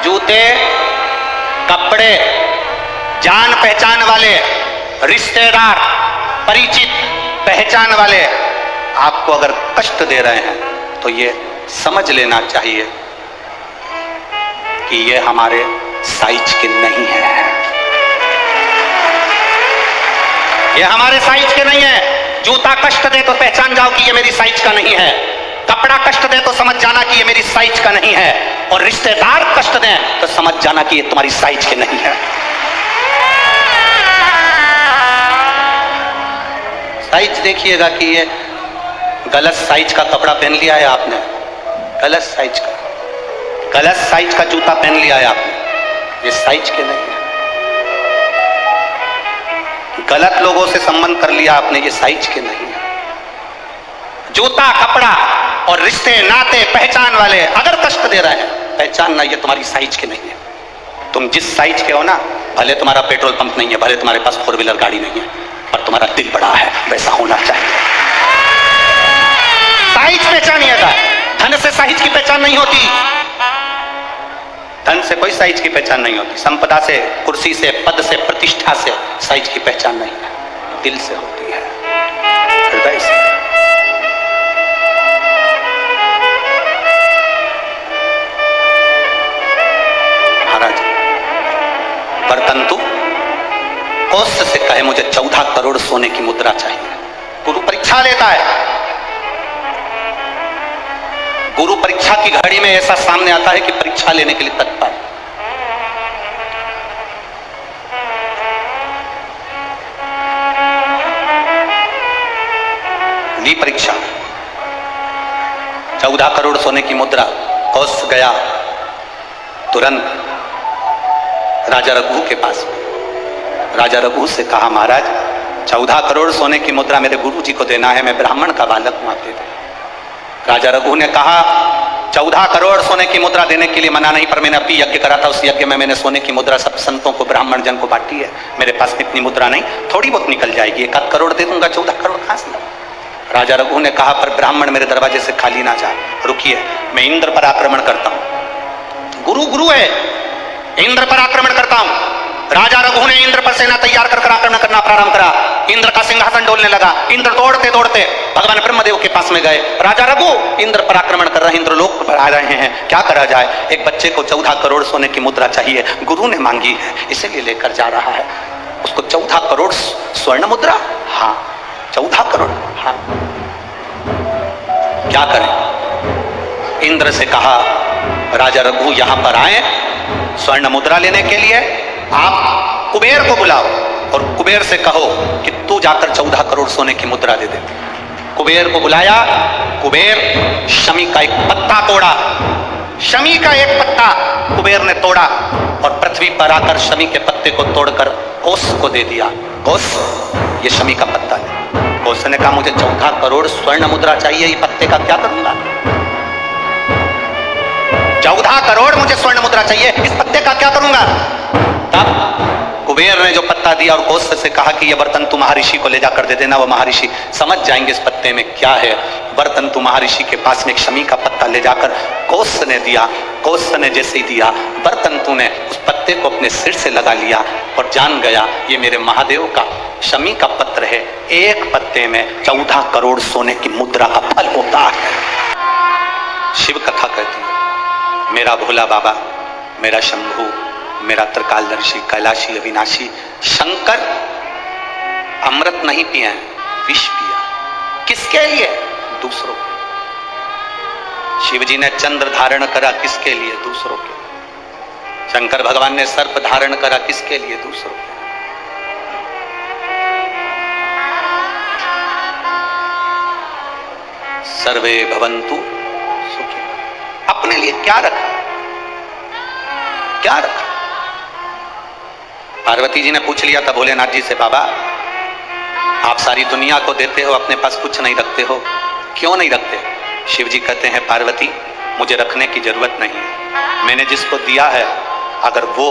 जूते, कपड़े, जान पहचान वाले, रिश्तेदार, परिचित, पहचान वाले आपको अगर कष्ट दे रहे हैं तो ये समझ लेना चाहिए कि ये हमारे साइज के नहीं है। ये हमारे साइज के नहीं है। जूता कष्ट दे तो पहचान जाओ कि ये मेरी साइज का नहीं है। कपड़ा कष्ट दे तो समझ जाना कि ये मेरी साइज का नहीं है। और रिश्तेदार कष्ट दें तो समझ जाना कि ये तुम्हारी साइज के नहीं है। साइज देखिएगा कि ये गलत साइज का कपड़ा पहन लिया है आपने, गलत साइज का जूता पहन लिया है आपने, ये साइज के नहीं है। गलत लोगों से संबंध कर लिया आपने, ये साइज के नहीं है। जूता, कपड़ा और रिश्ते, नाते, पहचान वाले अगर कष्ट दे रहे हैं, पहचानना ये तुम्हारी साइज के नहीं है। तुम जिस साइज के हो ना, भले तुम्हारा पेट्रोल पंप नहीं है, भले तुम्हारे पास 4 व्हीलर गाड़ी नहीं है, पर तुम्हारा दिल बड़ा है, वैसा होना चाहिए। साइज पहचानिएगा। धन से साइज की पहचान नहीं होती। धन से कोई साइज की पहचान नहीं होती। संपदा से, कुर्सी से, पद से, प्रतिष्ठा से साइज की पहचान नहीं है। दिल से होती है, हृदय से। महाराज परंतु कौशल से कहे मुझे 14 करोड़ सोने की मुद्रा चाहिए। गुरु परीक्षा लेता है। गुरु परीक्षा की घड़ी में ऐसा सामने आता है कि परीक्षा लेने के लिए तत्पर। ली परीक्षा। 14 करोड़ सोने की मुद्रा। कौश गया तुरंत राजा रघु के पास। राजा रघु से कहा महाराज 14 करोड़ सोने की मुद्रा मेरे गुरु जी को देना है, मैं ब्राह्मण का बालक हूं, आप दे दें। राजा रघु ने कहा 14 करोड़ सोने की मुद्रा देने के लिए मना नहीं, पर मैंने अभी यज्ञ करा था, उस यज्ञ में मैंने सोने की मुद्रा सब संतों को, ब्राह्मण जन को बांटी है। मेरे पास इतनी मुद्रा नहीं, थोड़ी बहुत निकल जाएगी, 1 करोड़ दे दूंगा, 14 करोड़ कहां से लाऊं? राजा रघु ने कहा पर ब्राह्मण मेरे दरवाजे से खाली ना जाए, रुकिए मैं इंद्र पर आक्रमण करता हूं। गुरु गुरु है, इंद्र पर आक्रमण करता हूं। राजा रघु ने इंद्र पर सेना तैयार कर आक्रमण करना प्रारंभ करा। इंद्र का सिंहासन डोलने लगा। इंद्र दौड़ते दौड़ते भगवान ब्रह्मदेव महादेव के पास में गए। राजा रघु, इंद्र पर आक्रमण कर रहे हैं, इंद्रलोक पर आ रहे हैं, क्या करा जाए? एक बच्चे को 14 करोड़ सोने की मुद्रा चाहिए, गुरु ने मांगी है इसीलिए लेकर जा रहा है। उसको 14 करोड़ स्वर्ण मुद्रा, हाँ 14 करोड़, हाँ क्या करें? इंद्र से कहा राजा रघु यहां पर आए स्वर्ण मुद्रा लेने के लिए, आप कुबेर को बुलाओ और कुबेर से कहो कि तू जाकर 14 करोड़ सोने की मुद्रा दे दे। कुबेर को बुलाया, कुबेर शमी का एक पत्ता तोड़ा, शमी का एक पत्ता कुबेर ने तोड़ा और पृथ्वी पर आकर शमी के पत्ते को तोड़कर कोस को दे दिया। कोस, ये शमी का पत्ता है। कोस ने कहा मुझे 14 करोड़ स्वर्ण मुद्रा चाहिए, ये पत्ते का क्या करूंगा? 14 करोड़ मुझे स्वर्ण मुद्रा चाहिए, इस पत्ते का क्या करूंगा? तब कुबेर ने जो पत्ता दिया और कोस से कहा कि यह बर्तन तू महर्षि को ले जाकर दे देना, वो महर्षि समझ जाएंगे इस पत्ते में क्या है। बर्तन तू महर्षि के पास में एक शमी का पत्ता ले जाकर कोस ने दिया। कोस ने जैसे ही दिया, बर्तन तूने उस पत्ते को अपने सिर से लगा लिया और जान गया ये मेरे महादेव का शमी का पत्र है, एक पत्ते में 14 करोड़ सोने की मुद्रा का फल होता है। शिव कथा कहती है मेरा भोला बाबा, मेरा शंभू, मेरा त्रिकालदर्शी, कैलाशी, अविनाशी शंकर अमृत नहीं पिया है, विष पिया। किसके लिए? दूसरों के। शिव जी ने चंद्र धारण करा, किसके लिए? दूसरों के। शंकर भगवान ने सर्प धारण करा, किसके लिए? दूसरों के। सर्वे भवन्तु सुखी। अपने लिए क्या रखा? क्या रखा? पार्वती जी ने पूछ लिया था भोलेनाथ जी से, बाबा आप सारी दुनिया को देते हो, अपने पास कुछ नहीं रखते हो, क्यों नहीं रखते? शिव जी कहते हैं पार्वती मुझे रखने की जरूरत नहीं है, मैंने जिसको दिया है अगर वो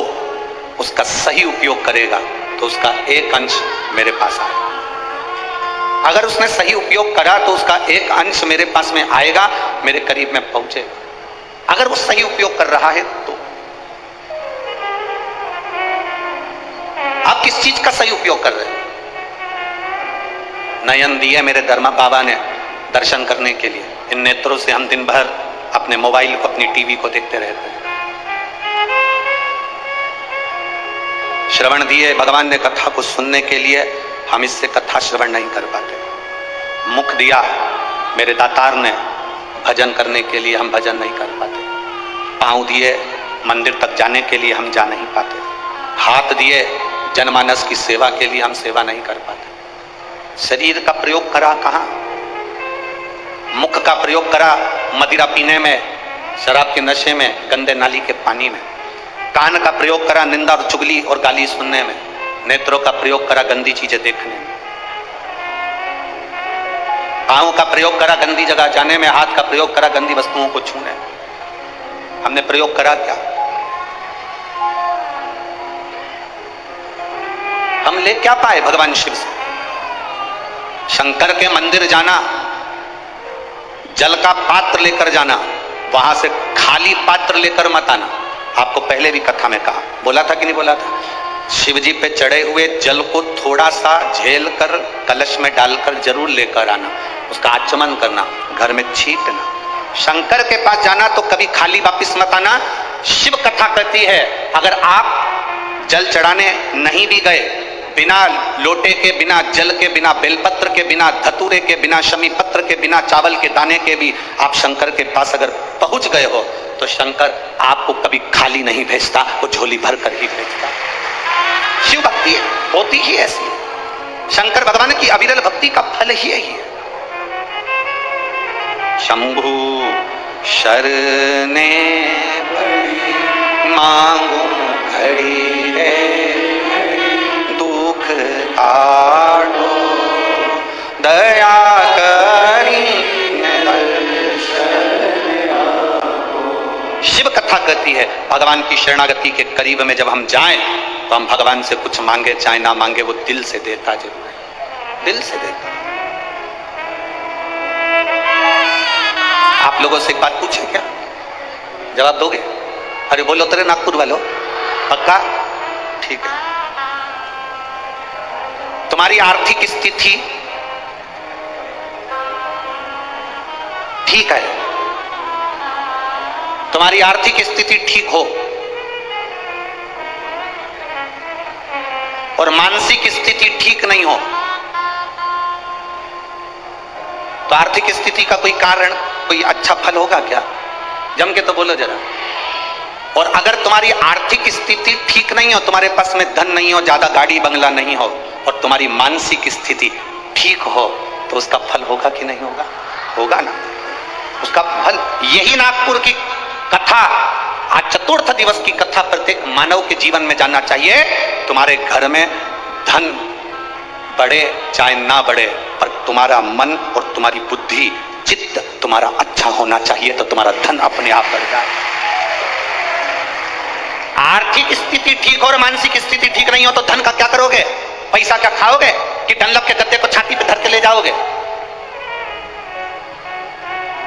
उसका सही उपयोग करेगा तो उसका एक अंश मेरे पास आएगा। अगर उसने सही उपयोग करा तो उसका एक अंश मेरे पास में आएगा, मेरे करीब में पहुंचेगा। अगर वो सही उपयोग कर रहा है तो आप किस चीज का सही उपयोग कर रहे हैं? नयन दिए मेरे धर्मा बाबा ने दर्शन करने के लिए, इन नेत्रों से हम दिन भर अपने मोबाइल को, अपनी टीवी को देखते रहते हैं। श्रवण दिए भगवान ने कथा को सुनने के लिए, हम इससे कथा श्रवण नहीं कर पाते। मुख दिया मेरे दातार ने भजन करने के लिए, हम भजन नहीं कर पाते। पांव दिए मंदिर तक जाने के लिए, हम जा नहीं पाते। हाथ दिए जनमानस की सेवा के लिए, हम सेवा नहीं कर पाते। शरीर का प्रयोग करा कहां? मुख का प्रयोग करा मदिरा पीने में, शराब के नशे में, गंदे नाली के पानी में। कान का प्रयोग करा निंदा और चुगली और गाली सुनने में। नेत्रों का प्रयोग करा गंदी चीजें देखने में। पांव का प्रयोग करा गंदी जगह जाने में। हाथ का प्रयोग करा गंदी वस्तुओं को छूने में। हमने प्रयोग करा क्या? हम ले क्या पाए भगवान शिव से? शंकर के मंदिर जाना, जल का पात्र लेकर जाना, वहां से खाली पात्र लेकर मत आना। आपको पहले भी कथा में कहा, बोला था कि नहीं बोला था? शिव जी पे चढ़े हुए जल को थोड़ा सा झेल कर कलश में डालकर जरूर लेकर आना, उसका आचमन करना, घर में छींटना। शंकर के पास जाना तो कभी खाली वापिस मत आना। शिव कथा कहती है अगर आप जल चढ़ाने नहीं भी गए, बिना लोटे के, बिना जल के, बिना बेलपत्र के, बिना धतूरे के, बिना शमी पत्र के, बिना चावल के दाने के भी आप शंकर के पास अगर पहुंच गए हो तो शंकर आपको कभी खाली नहीं भेजता, वो झोली भर कर ही भेजता। शिव भक्ति होती ही ऐसी है। शंकर भगवान की अविरल भक्ति का फल ही यही है। शंभु शरणे मांगू घड़ी रे, दुख आड़ो दया करी। शिव कथा कहती है भगवान की शरणागति के करीब में जब हम जाएं तो हम भगवान से कुछ मांगे चाहे ना मांगे, वो दिल से देता जरूर है, दिल से देता। आप लोगों से एक बात पूछे क्या? जवाब दोगे? अरे बोलो तेरे नागपुर वालों, पक्का? ठीक है। तुम्हारी आर्थिक स्थिति ठीक है, तुम्हारी आर्थिक स्थिति ठीक हो और मानसिक स्थिति ठीक नहीं हो, तो आर्थिक स्थिति का कोई कारण, कोई अच्छा फल होगा क्या? जम के तो बोलो जरा। और अगर तुम्हारी आर्थिक स्थिति ठीक नहीं हो, तुम्हारे पास में धन नहीं हो, ज्यादा गाड़ी बंगला नहीं हो, और तुम्हारी मानसिक स्थिति ठीक हो, तो उसका फल होगा कि नहीं होगा? होगा ना। उसका फल यही नागपुर की कथा, आज चतुर्थ दिवस की कथा प्रत्येक मानव के जीवन में जानना चाहिए। तुम्हारे घर में धन बढ़े चाहे ना बढ़े, पर तुम्हारा मन और तुम्हारी बुद्धि, चित्त तुम्हारा अच्छा होना चाहिए, तो तुम्हारा धन अपने आप बढ़ जाए। आर्थिक स्थिति ठीक हो और मानसिक स्थिति ठीक नहीं हो तो धन का क्या करोगे? पैसा क्या खाओगे कि डनलप के गद्दे को छाती पे धर के ले जाओगे?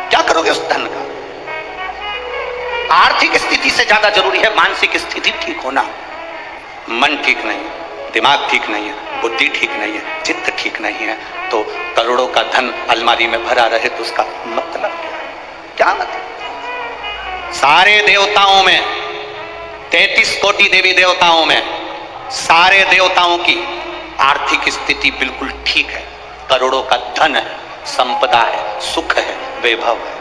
क्या करोगे उस धन का? आर्थिक स्थिति से ज्यादा जरूरी है मानसिक स्थिति ठीक होना। मन ठीक नहीं है, दिमाग ठीक नहीं है, बुद्धि ठीक नहीं है, चित्त ठीक नहीं है, तो करोड़ों का धन अलमारी में भरा रहे तो उसका मतलब क्या है? क्या मतलब? सारे देवताओं में, 33 कोटि देवी देवताओं में, सारे देवताओं की आर्थिक स्थिति बिल्कुल ठीक है, करोड़ों का धन है, संपदा है, सुख है, वैभव है,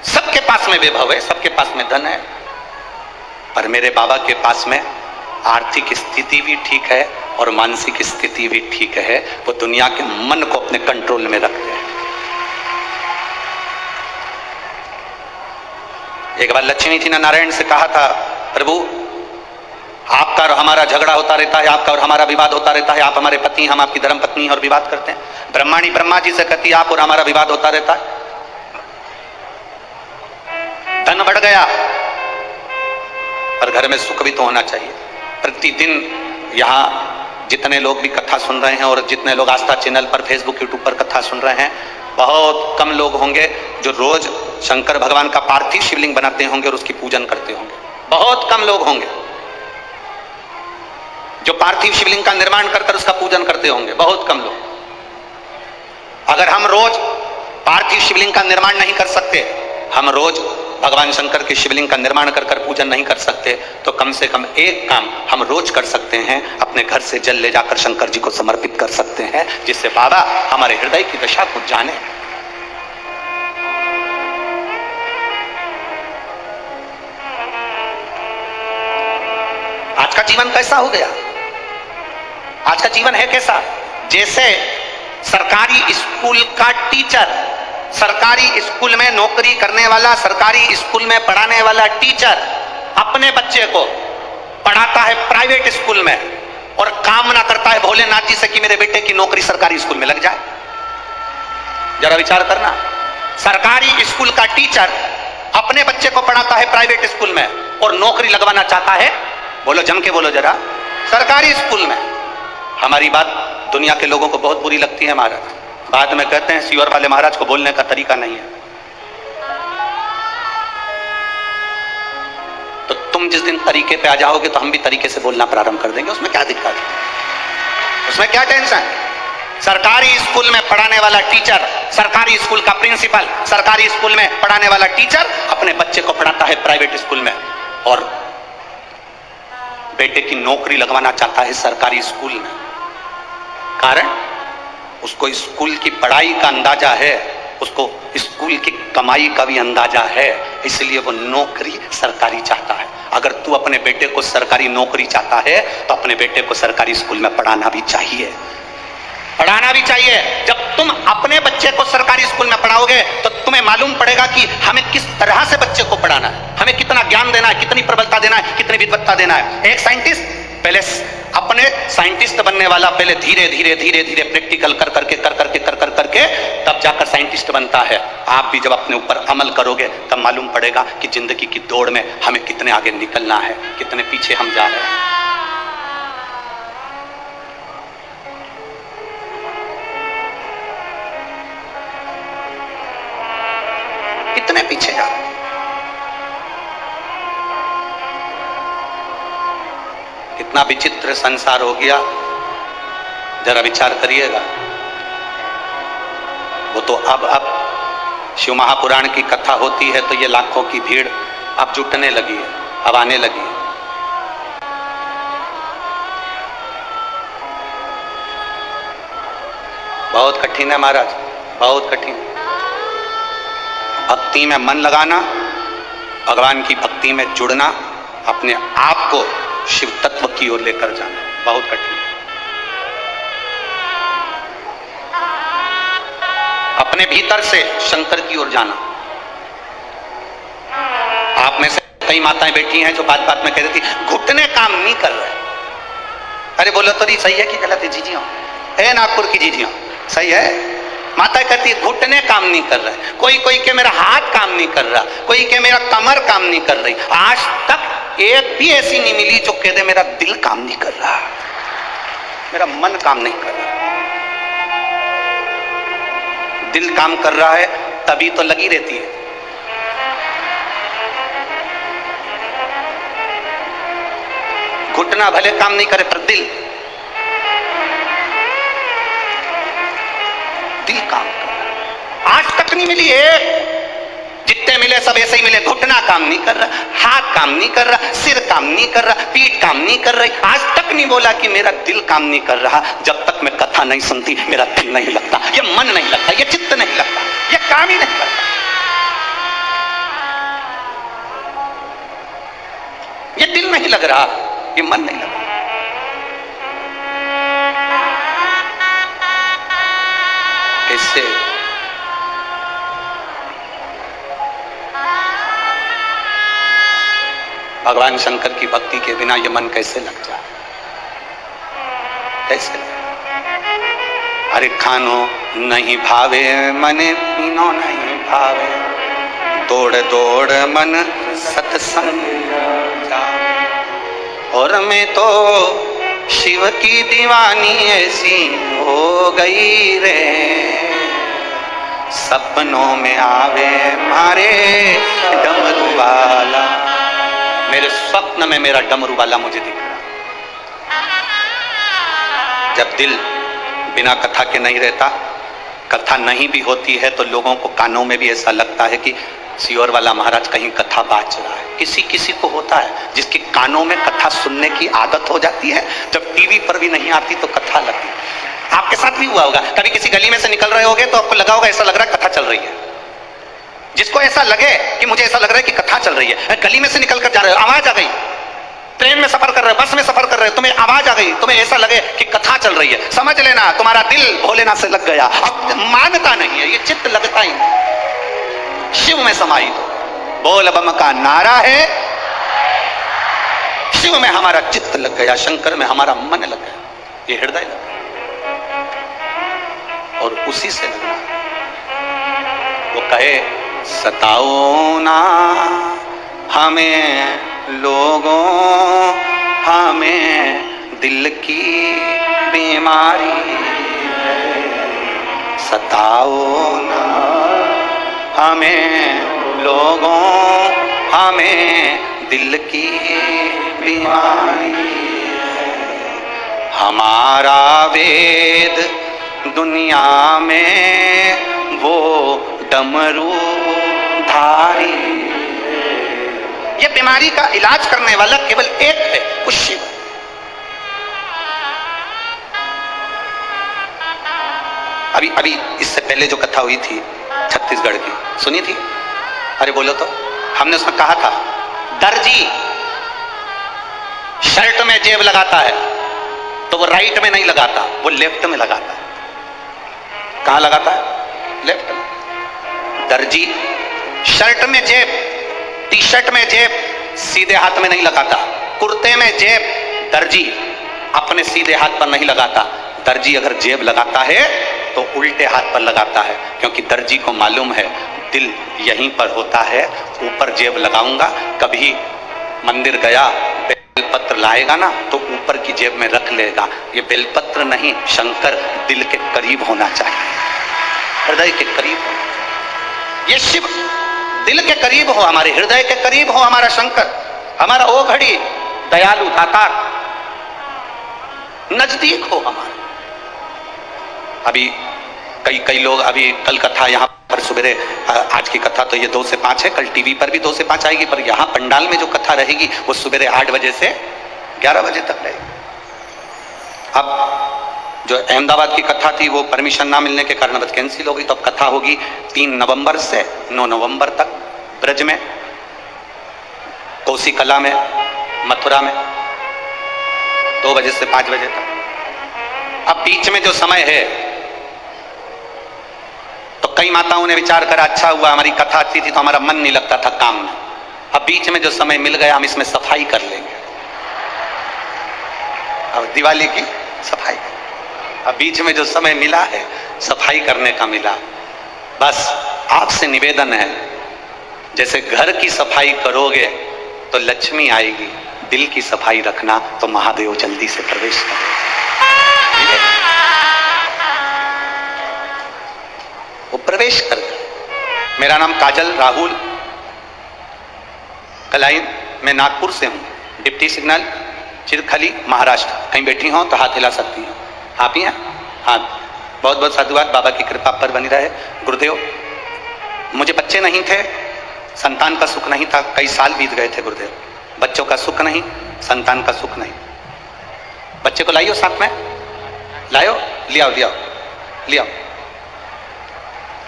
सबके पास में वैभव है, सबके पास में धन है। पर मेरे बाबा के पास में आर्थिक स्थिति भी ठीक है और मानसिक स्थिति भी ठीक है। वो दुनिया के मन को अपने कंट्रोल में रखते हैं। एक बार लक्ष्मी जी ने नारायण से कहा था, प्रभु आपका और हमारा झगड़ा होता रहता है, आपका और हमारा विवाद होता रहता है, आप हमारे पति, हम आपकी धर्म पत्नी और विवाद करते हैं। ब्रह्माणी ब्रह्मा जी से कहती है आप और हमारा विवाद होता रहता है। धन बढ़ गया पर घर में सुख भी तो होना चाहिए। प्रतिदिन यहाँ जितने लोग भी कथा सुन रहे हैं और जितने लोग आस्था चैनल पर, फेसबुक, यूट्यूब पर कथा सुन रहे हैं, बहुत कम लोग होंगे जो रोज शंकर भगवान का पार्थिव शिवलिंग बनाते होंगे और उसकी पूजन करते होंगे। बहुत कम लोग होंगे जो पार्थिव शिवलिंग का निर्माण कर कर उसका पूजन करते होंगे, बहुत कम लोग। अगर हम रोज पार्थिव शिवलिंग का निर्माण नहीं कर सकते, हम रोज भगवान शंकर के शिवलिंग का निर्माण कर कर पूजन नहीं कर सकते, तो कम से कम एक काम हम रोज कर सकते हैं, अपने घर से जल ले जाकर शंकर जी को समर्पित कर सकते हैं, जिससे बाबा हमारे हृदय की दशा को जाने। आज का जीवन कैसा हो गया? आज का जीवन है कैसा? जैसे सरकारी स्कूल का टीचर, सरकारी स्कूल में नौकरी करने वाला, सरकारी स्कूल में पढ़ाने वाला टीचर अपने बच्चे को पढ़ाता है प्राइवेट स्कूल में और कामना करता है भोलेनाथ जी से कि मेरे बेटे की नौकरी सरकारी स्कूल में लग जाए। जरा विचार करना, सरकारी स्कूल का टीचर अपने बच्चे को पढ़ाता है प्राइवेट स्कूल में और नौकरी लगवाना चाहता है, बोलो जम के बोलो जरा, सरकारी स्कूल में। हमारी बात दुनिया के लोगों को बहुत बुरी लगती है महाराज, बाद में कहते हैं सीवर वाले महाराज को बोलने का तरीका नहीं है। तो तुम जिस दिन तरीके पे आ जाओगे तो हम भी तरीके से बोलना प्रारंभ कर देंगे, उसमें क्या दिक्कत है? उसमें क्या टेंशन? सरकारी स्कूल में पढ़ाने वाला टीचर, सरकारी स्कूल का प्रिंसिपल, सरकारी स्कूल में पढ़ाने वाला टीचर अपने बच्चे को पढ़ाता है प्राइवेट स्कूल में और बेटे की नौकरी लगवाना चाहता है सरकारी स्कूल में। कारण उसको स्कूल की पढ़ाई का अंदाजा है, उसको स्कूल की कमाई का भी अंदाजा है, इसलिए वो नौकरी सरकारी चाहता है। अगर तू अपने बेटे को सरकारी नौकरी चाहता है तो अपने बेटे को सरकारी स्कूल में पढ़ाना भी चाहिए, पढ़ाना भी चाहिए। जब तुम अपने बच्चे को सरकारी स्कूल में पढ़ाओगे तो तुम्हें मालूम पड़ेगा कि हमें किस तरह से बच्चे को पढ़ाना है, हमें कितना ज्ञान देना है, कितनी प्रबलता देना है, कितनी विद्वत्ता देना है। एक साइंटिस्ट पहले अपने साइंटिस्ट बनने वाला पहले धीरे धीरे धीरे धीरे प्रैक्टिकल कर करके तब जाकर साइंटिस्ट बनता है। आप भी जब अपने ऊपर अमल करोगे तब मालूम पड़ेगा कि जिंदगी की दौड़ में हमें कितने आगे निकलना है, कितने पीछे हम जा रहे हैं। कितने पीछे जा रहे हैं। कितना विचित्र संसार हो गया, जरा विचार करिएगा। वो तो अब शिव महापुराण की कथा होती है तो ये लाखों की भीड़ अब जुटने लगी है, अब आने लगी है। बहुत कठिन है महाराज, बहुत कठिन। भक्ति में मन लगाना, भगवान की भक्ति में जुड़ना, अपने आप को शिव तत्व की ओर लेकर जाना बहुत कठिन। अपने भीतर से शंकर की ओर जाना। आप में से कई माताएं बैठी हैं जो बात बात में कह रही थी घुटने काम नहीं कर रहे। अरे बोलो तो नहीं, सही है कि गलत है? जीजियों, ए नागपुर की जीजियों, सही है। माता कहती है घुटने काम नहीं कर रहे। कोई कोई के मेरा हाथ काम नहीं कर रहा, कोई के मेरा कमर काम नहीं कर रही। आज तक एक भी ऐसी नहीं मिली जो कह दे मेरा दिल काम नहीं कर रहा, मेरा मन काम नहीं कर रहा। दिल काम कर रहा है तभी तो लगी रहती है। घुटना भले काम नहीं करे पर दिल काम कर रहा। आज तक नहीं मिली एक, जितने मिले सब ऐसे ही मिले। घुटना काम नहीं कर रहा, हाथ काम नहीं कर रहा, सिर काम नहीं कर रहा, पीठ काम नहीं कर रही। आज तक नहीं बोला कि मेरा दिल काम नहीं कर रहा। जब तक मैं कथा नहीं सुनती मेरा दिल नहीं लगता, ये मन नहीं लगता, ये चित्त नहीं लगता, ये काम ही नहीं करता, ये दिल नहीं लग रहा, ये मन नहीं लग रहा। कैसे? भगवान शंकर की भक्ति के बिना ये मन कैसे लग जाए? कैसे? अरे खानो नहीं भावे मने पीनो नहीं भावे, दौड़ दौड़ मन सत्संग जाए। और मैं तो शिव की दीवानी ऐसी हो गई रे, सपनों में आवे मारे डमरू वाला। मेरे स्वप्न में मेरा डमरू वाला मुझे दिख रहा। जब दिल बिना कथा के नहीं रहता, कथा नहीं भी होती है तो लोगों को कानों में भी ऐसा लगता है कि सियोर वाला महाराज कहीं कथा बाच रहा है। किसी किसी को होता है जिसके कानों में कथा सुनने की आदत हो जाती है, जब टीवी पर भी नहीं आती तो कथा लगती। आपके साथ भी हुआ होगा, कभी किसी गली में से निकल रहे होगे तो आपको लगा होगा ऐसा लग रहा है कथा चल रही है। जिसको ऐसा लगे कि मुझे ऐसा लग रहा है कि कथा चल रही है, गली में से निकल कर जा रहे हो, आवाज आ गई, ट्रेन में सफर कर रहे हो, बस में सफर कर रहे हो, तुम्हें आवाज आ गई, तुम्हें ऐसा लगे कि कथा चल रही है, समझ लेना तुम्हारा दिल भोलेनाथ से लग गया। अब मानता नहीं है, ये चित्त लगता ही नहीं, शिव में समाहित हो। बोल बम का नारा है, शिव में हमारा चित्त लग गया, शंकर में हमारा मन लग गया, ये हृदय लग गया और उसी से लगना। वो कहे सताओ ना हमें लोगों, हमें दिल की बीमारी है। सताओ ना हमें लोगों, हमें दिल की बीमारी है। हमारा वेद दुनिया में वो डमरू धारी। ये बीमारी का इलाज करने वाला केवल एक है, वो शिव। अभी अभी इससे पहले जो कथा हुई थी छत्तीसगढ़ की, सुनी थी? अरे बोलो तो। हमने उसमें कहा था दर्जी शर्ट में जेब लगाता है तो वो राइट में नहीं लगाता, वो लेफ्ट में लगाता है। कहां लगाता है? लेफ्ट में। दर्जी शर्ट में जेब, टी शर्ट में जेब सीधे हाथ में नहीं लगाता। कुर्ते में जेब दर्जी अपने सीधे हाथ पर नहीं लगाता। दर्जी अगर जेब लगाता है तो उल्टे हाथ पर लगाता है, क्योंकि दर्जी को मालूम है दिल यहीं पर होता है, ऊपर जेब लगाऊंगा। कभी मंदिर गया बेलपत्र लाएगा ना तो ऊपर की जेब में रख लेगा। ये बेलपत्र नहीं, शंकर दिल के करीब होना चाहिए, हृदय के करीब होना चाहिए। ये शिव दिल के करीब हो, हमारे हृदय के करीब हो हमारा शंकर, हमारा ओ घड़ी दयालु दातार नजदीक हो हमारे। अभी कई लोग अभी कल कथा यहाँ पर सुबह, आज की कथा तो ये 2 से 5 है, कल टीवी पर भी 2 से 5 आएगी, पर यहाँ पंडाल में जो कथा रहेगी वो सुबह 8 बजे से 11 बजे तक रहेगी। अब जो अहमदाबाद की कथा थी वो परमिशन ना मिलने के कारण बस कैंसिल हो गई, तो अब कथा होगी 3 नवंबर से 9 नवंबर तक ब्रज में, कोसी कला में, मथुरा में 2 बजे से 5 बजे तक। अब बीच में जो समय है तो कई माताओं ने विचार करा अच्छा हुआ हमारी कथा अच्छी थी तो हमारा मन नहीं लगता था काम में, अब बीच में जो समय मिल गया हम इसमें सफाई कर लेंगे, अब दिवाली की सफाई, अब बीच में जो समय मिला है सफाई करने का मिला। बस आपसे निवेदन है, जैसे घर की सफाई करोगे तो लक्ष्मी आएगी, दिल की सफाई रखना तो महादेव जल्दी से प्रवेश करेगा। वो प्रवेश कर गए। मेरा नाम काजल राहुल कलाइन, मैं नागपुर से हूँ, डिप्टी सिग्नल चिरखली महाराष्ट्र। कहीं बैठी हो तो हाथ हिला सकती हैं, आप ही हैं? हाँ, बहुत बहुत साधुवाद, बाबा की कृपा पर बनी रहे। गुरुदेव, मुझे बच्चे नहीं थे, संतान का सुख नहीं था, कई साल बीत गए थे गुरुदेव, बच्चों का सुख नहीं, संतान का सुख नहीं। बच्चे को लाइयो साथ में, लाओ, लियाओ लियाओ लियाओ।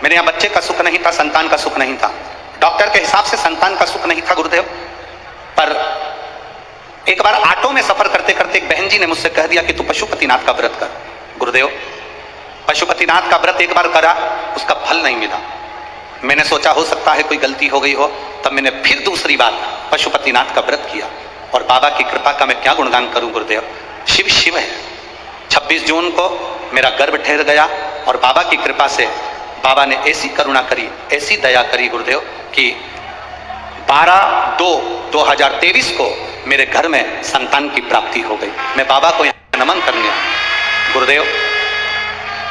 मेरे यहाँ बच्चे का सुख नहीं था, संतान का सुख नहीं था, डॉक्टर के हिसाब से संतान का सुख नहीं था गुरुदेव। पर एक बार ऑटो में सफर करते करते एक बहन जी ने मुझसे कह दिया कि तू पशुपतिनाथ का व्रत कर। गुरुदेव, पशुपतिनाथ का व्रत एक बार करा, उसका फल नहीं मिला। मैंने सोचा हो सकता है कोई गलती हो गई हो, तब मैंने फिर दूसरी बार पशुपतिनाथ का व्रत किया और बाबा की कृपा का मैं क्या गुणगान करूं गुरुदेव। शिव शिव है। 26 जून को मेरा गर्भ ठहर गया और बाबा की कृपा से बाबा ने ऐसी करुणा करी, ऐसी दया करी गुरुदेव कि 12/2/2023 को मेरे घर में संतान की प्राप्ति हो गई। मैं बाबा को यहाँ नमन करने आया। गुरुदेव,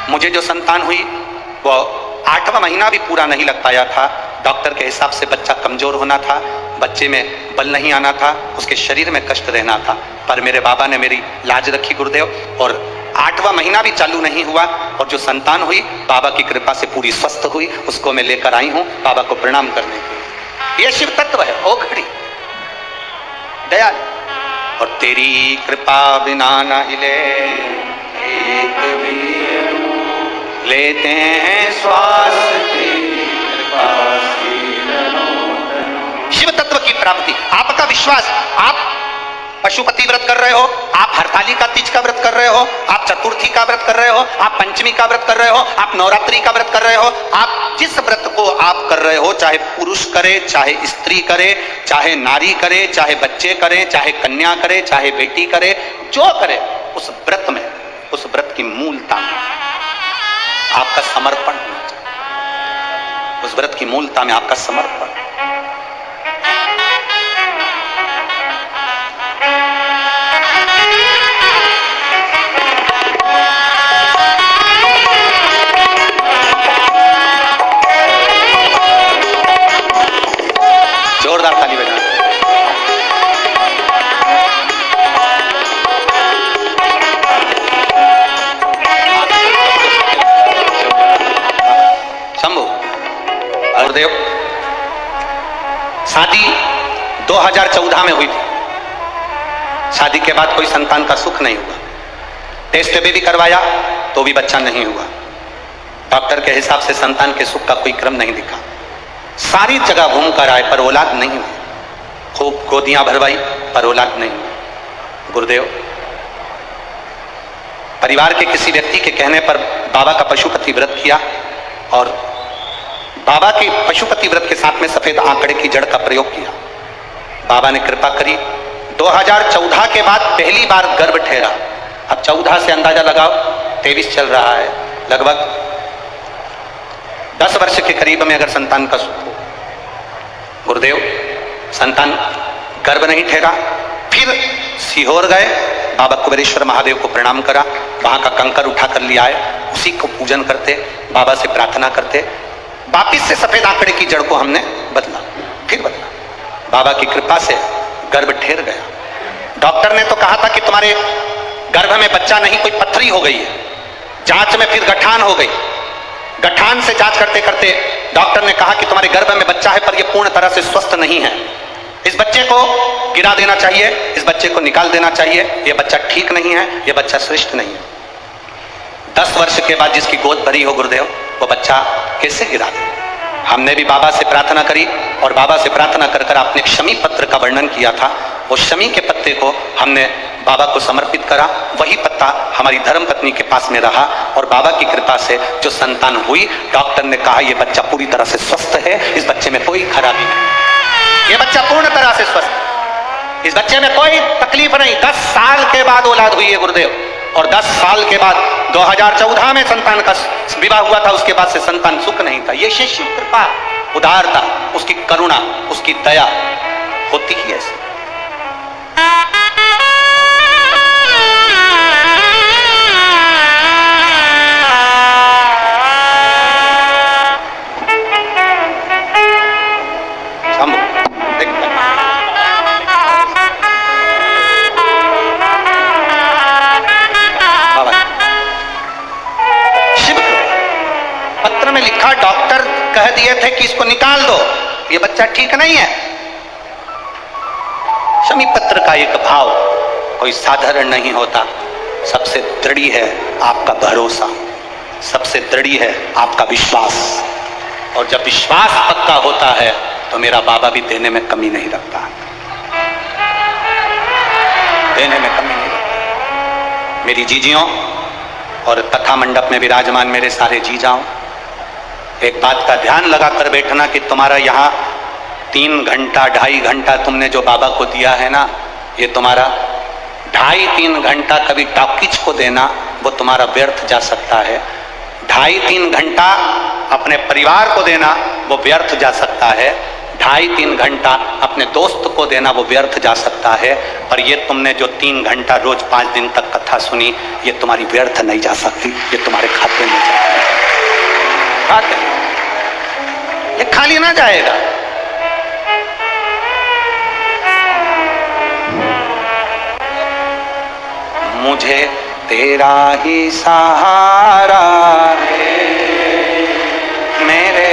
मुझे जो संतान हुई वो 8वां महीना भी पूरा नहीं लग पाया था। डॉक्टर के हिसाब से बच्चा कमजोर होना था, बच्चे में बल नहीं आना था, उसके शरीर में कष्ट रहना था, पर मेरे बाबा ने मेरी लाज रखी गुरुदेव और 8वां महीना भी चालू नहीं हुआ और जो संतान हुई बाबा की कृपा से पूरी स्वस्थ हुई, उसको मैं लेकर आई हूँ बाबा को प्रणाम करने के लिए। ये शिव तत्व है, ओ घड़ी दयाल। और तेरी कृपा बिना न हिले एक भी लेते हैं श्वास, शिव तत्व की प्राप्ति, आपका विश्वास। आप पशुपति व्रत कर रहे हो, आप हरतालिका तीज का व्रत कर रहे हो, आप चतुर्थी का व्रत कर रहे हो, आप पंचमी का व्रत कर रहे हो, आप नवरात्रि का व्रत कर रहे हो, आप जिस व्रत को आप कर रहे हो, चाहे पुरुष करे, चाहे स्त्री करे, चाहे नारी करे, चाहे बच्चे करें, चाहे कन्या करे, चाहे बेटी करे, जो करे, उस व्रत में, उस व्रत की मूलता में आपका समर्पण होना चाहिए। उस व्रत की मूलता में आपका समर्पण। जोरदार ताली बजाना। शंभू गुरुदेव, शादी 2014 में हुई थी। शादी के बाद कोई संतान का सुख नहीं हुआ। टेस्ट भी करवाया तो भी बच्चा नहीं हुआ। डॉक्टर के हिसाब से संतान के सुख का कोई क्रम नहीं दिखा। सारी जगह घूम कर आए पर औलाद नहीं हुई। खूब गोदियां भरवाई पर औलाद नहीं हुई। गुरुदेव, परिवार के किसी व्यक्ति के कहने पर बाबा का पशुपति व्रत किया और बाबा के पशुपति व्रत के साथ में सफेद आंकड़े की जड़ का प्रयोग किया। बाबा ने कृपा करी। 2014 के बाद पहली बार गर्भ ठहरा। अब 14 से अंदाजा लगाओ, 23 चल रहा है, लगभग 10 वर्ष के करीब में अगर संतान का सुख हो। गुरुदेव, संतान गर्भ नहीं ठहरा, फिर सीहोर गए, बाबा कुबेरेश्वर महादेव को प्रणाम करा, वहां का कंकर उठा कर लिया आए, उसी को पूजन करते, बाबा से प्रार्थना करते, वापिस से सफेद आंकड़े की जड़ को हमने बदला, फिर बदला। बाबा की कृपा से गर्भ ठहर गया। डॉक्टर ने तो कहा था कि तुम्हारे गर्भ में बच्चा नहीं, कोई पत्थरी हो गई है। जांच में फिर गठान हो गई। गठान से जांच करते करते डॉक्टर ने कहा कि तुम्हारे गर्भ में बच्चा है पर यह पूर्ण तरह से स्वस्थ नहीं है, इस बच्चे को गिरा देना चाहिए, इस बच्चे को निकाल देना चाहिए, यह बच्चा ठीक नहीं है, यह बच्चा श्रेष्ठ नहीं है। 10 वर्ष के बाद जिसकी गोद भरी हो गुरुदेव, वो बच्चा कैसे गिरा दे? हमने भी बाबा से प्रार्थना करी और बाबा से प्रार्थना कर कर आपने शमी पत्र का वर्णन किया था, वो शमी के पत्ते को हमने बाबा को समर्पित करा, वही पत्ता हमारी धर्मपत्नी के पास में रहा और बाबा की कृपा से जो संतान हुई, डॉक्टर ने कहा यह बच्चा पूरी तरह से स्वस्थ है, इस बच्चे में कोई खराबी नहीं, ये बच्चा पूर्ण तरह से स्वस्थ है, इस बच्चे में कोई तकलीफ नहीं। 10 साल के बाद औलाद हुई है गुरुदेव, और 10 साल के बाद 2014 में संतान का विवाह हुआ था, उसके बाद से संतान सुख नहीं था। ये शिष्य कृपा, उदारता, उसकी करुणा, उसकी दया होती ही ऐसी। में लिखा, डॉक्टर कह दिए थे कि इसको निकाल दो, ये बच्चा ठीक नहीं है। शमी पत्र का एक भाव कोई साधारण नहीं होता, सबसे दृढ़ है आपका भरोसा, सबसे दृढ़ है आपका विश्वास, और जब विश्वास पक्का होता है तो मेरा बाबा भी देने में कमी नहीं रखता, देने में कमी नहीं रखता। मेरी जीजियों और कथा मंडप में विराजमान मेरे सारे जीजाओं, एक बात का ध्यान लगा कर बैठना कि तुम्हारा यहाँ 3 घंटा 2.5 घंटा तुमने जो बाबा को दिया है ना, ये तुम्हारा 2.5-3 घंटा कभी टॉकीज को देना वो तुम्हारा व्यर्थ जा सकता है, 2.5-3 घंटा अपने परिवार को देना वो व्यर्थ जा सकता है, 2.5-3 घंटा अपने दोस्त को देना वो व्यर्थ जा सकता है, पर ये तुमने जो 3 घंटा रोज 5 दिन तक कथा सुनी, ये तुम्हारी व्यर्थ नहीं जा सकती, ये तुम्हारे खाते में जाएगी, खाते ये खाली ना जाएगा। मुझे तेरा ही सहारा है मेरे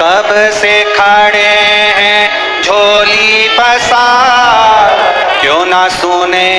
कब से खड़े हैं झोली पसार, क्यों ना सुने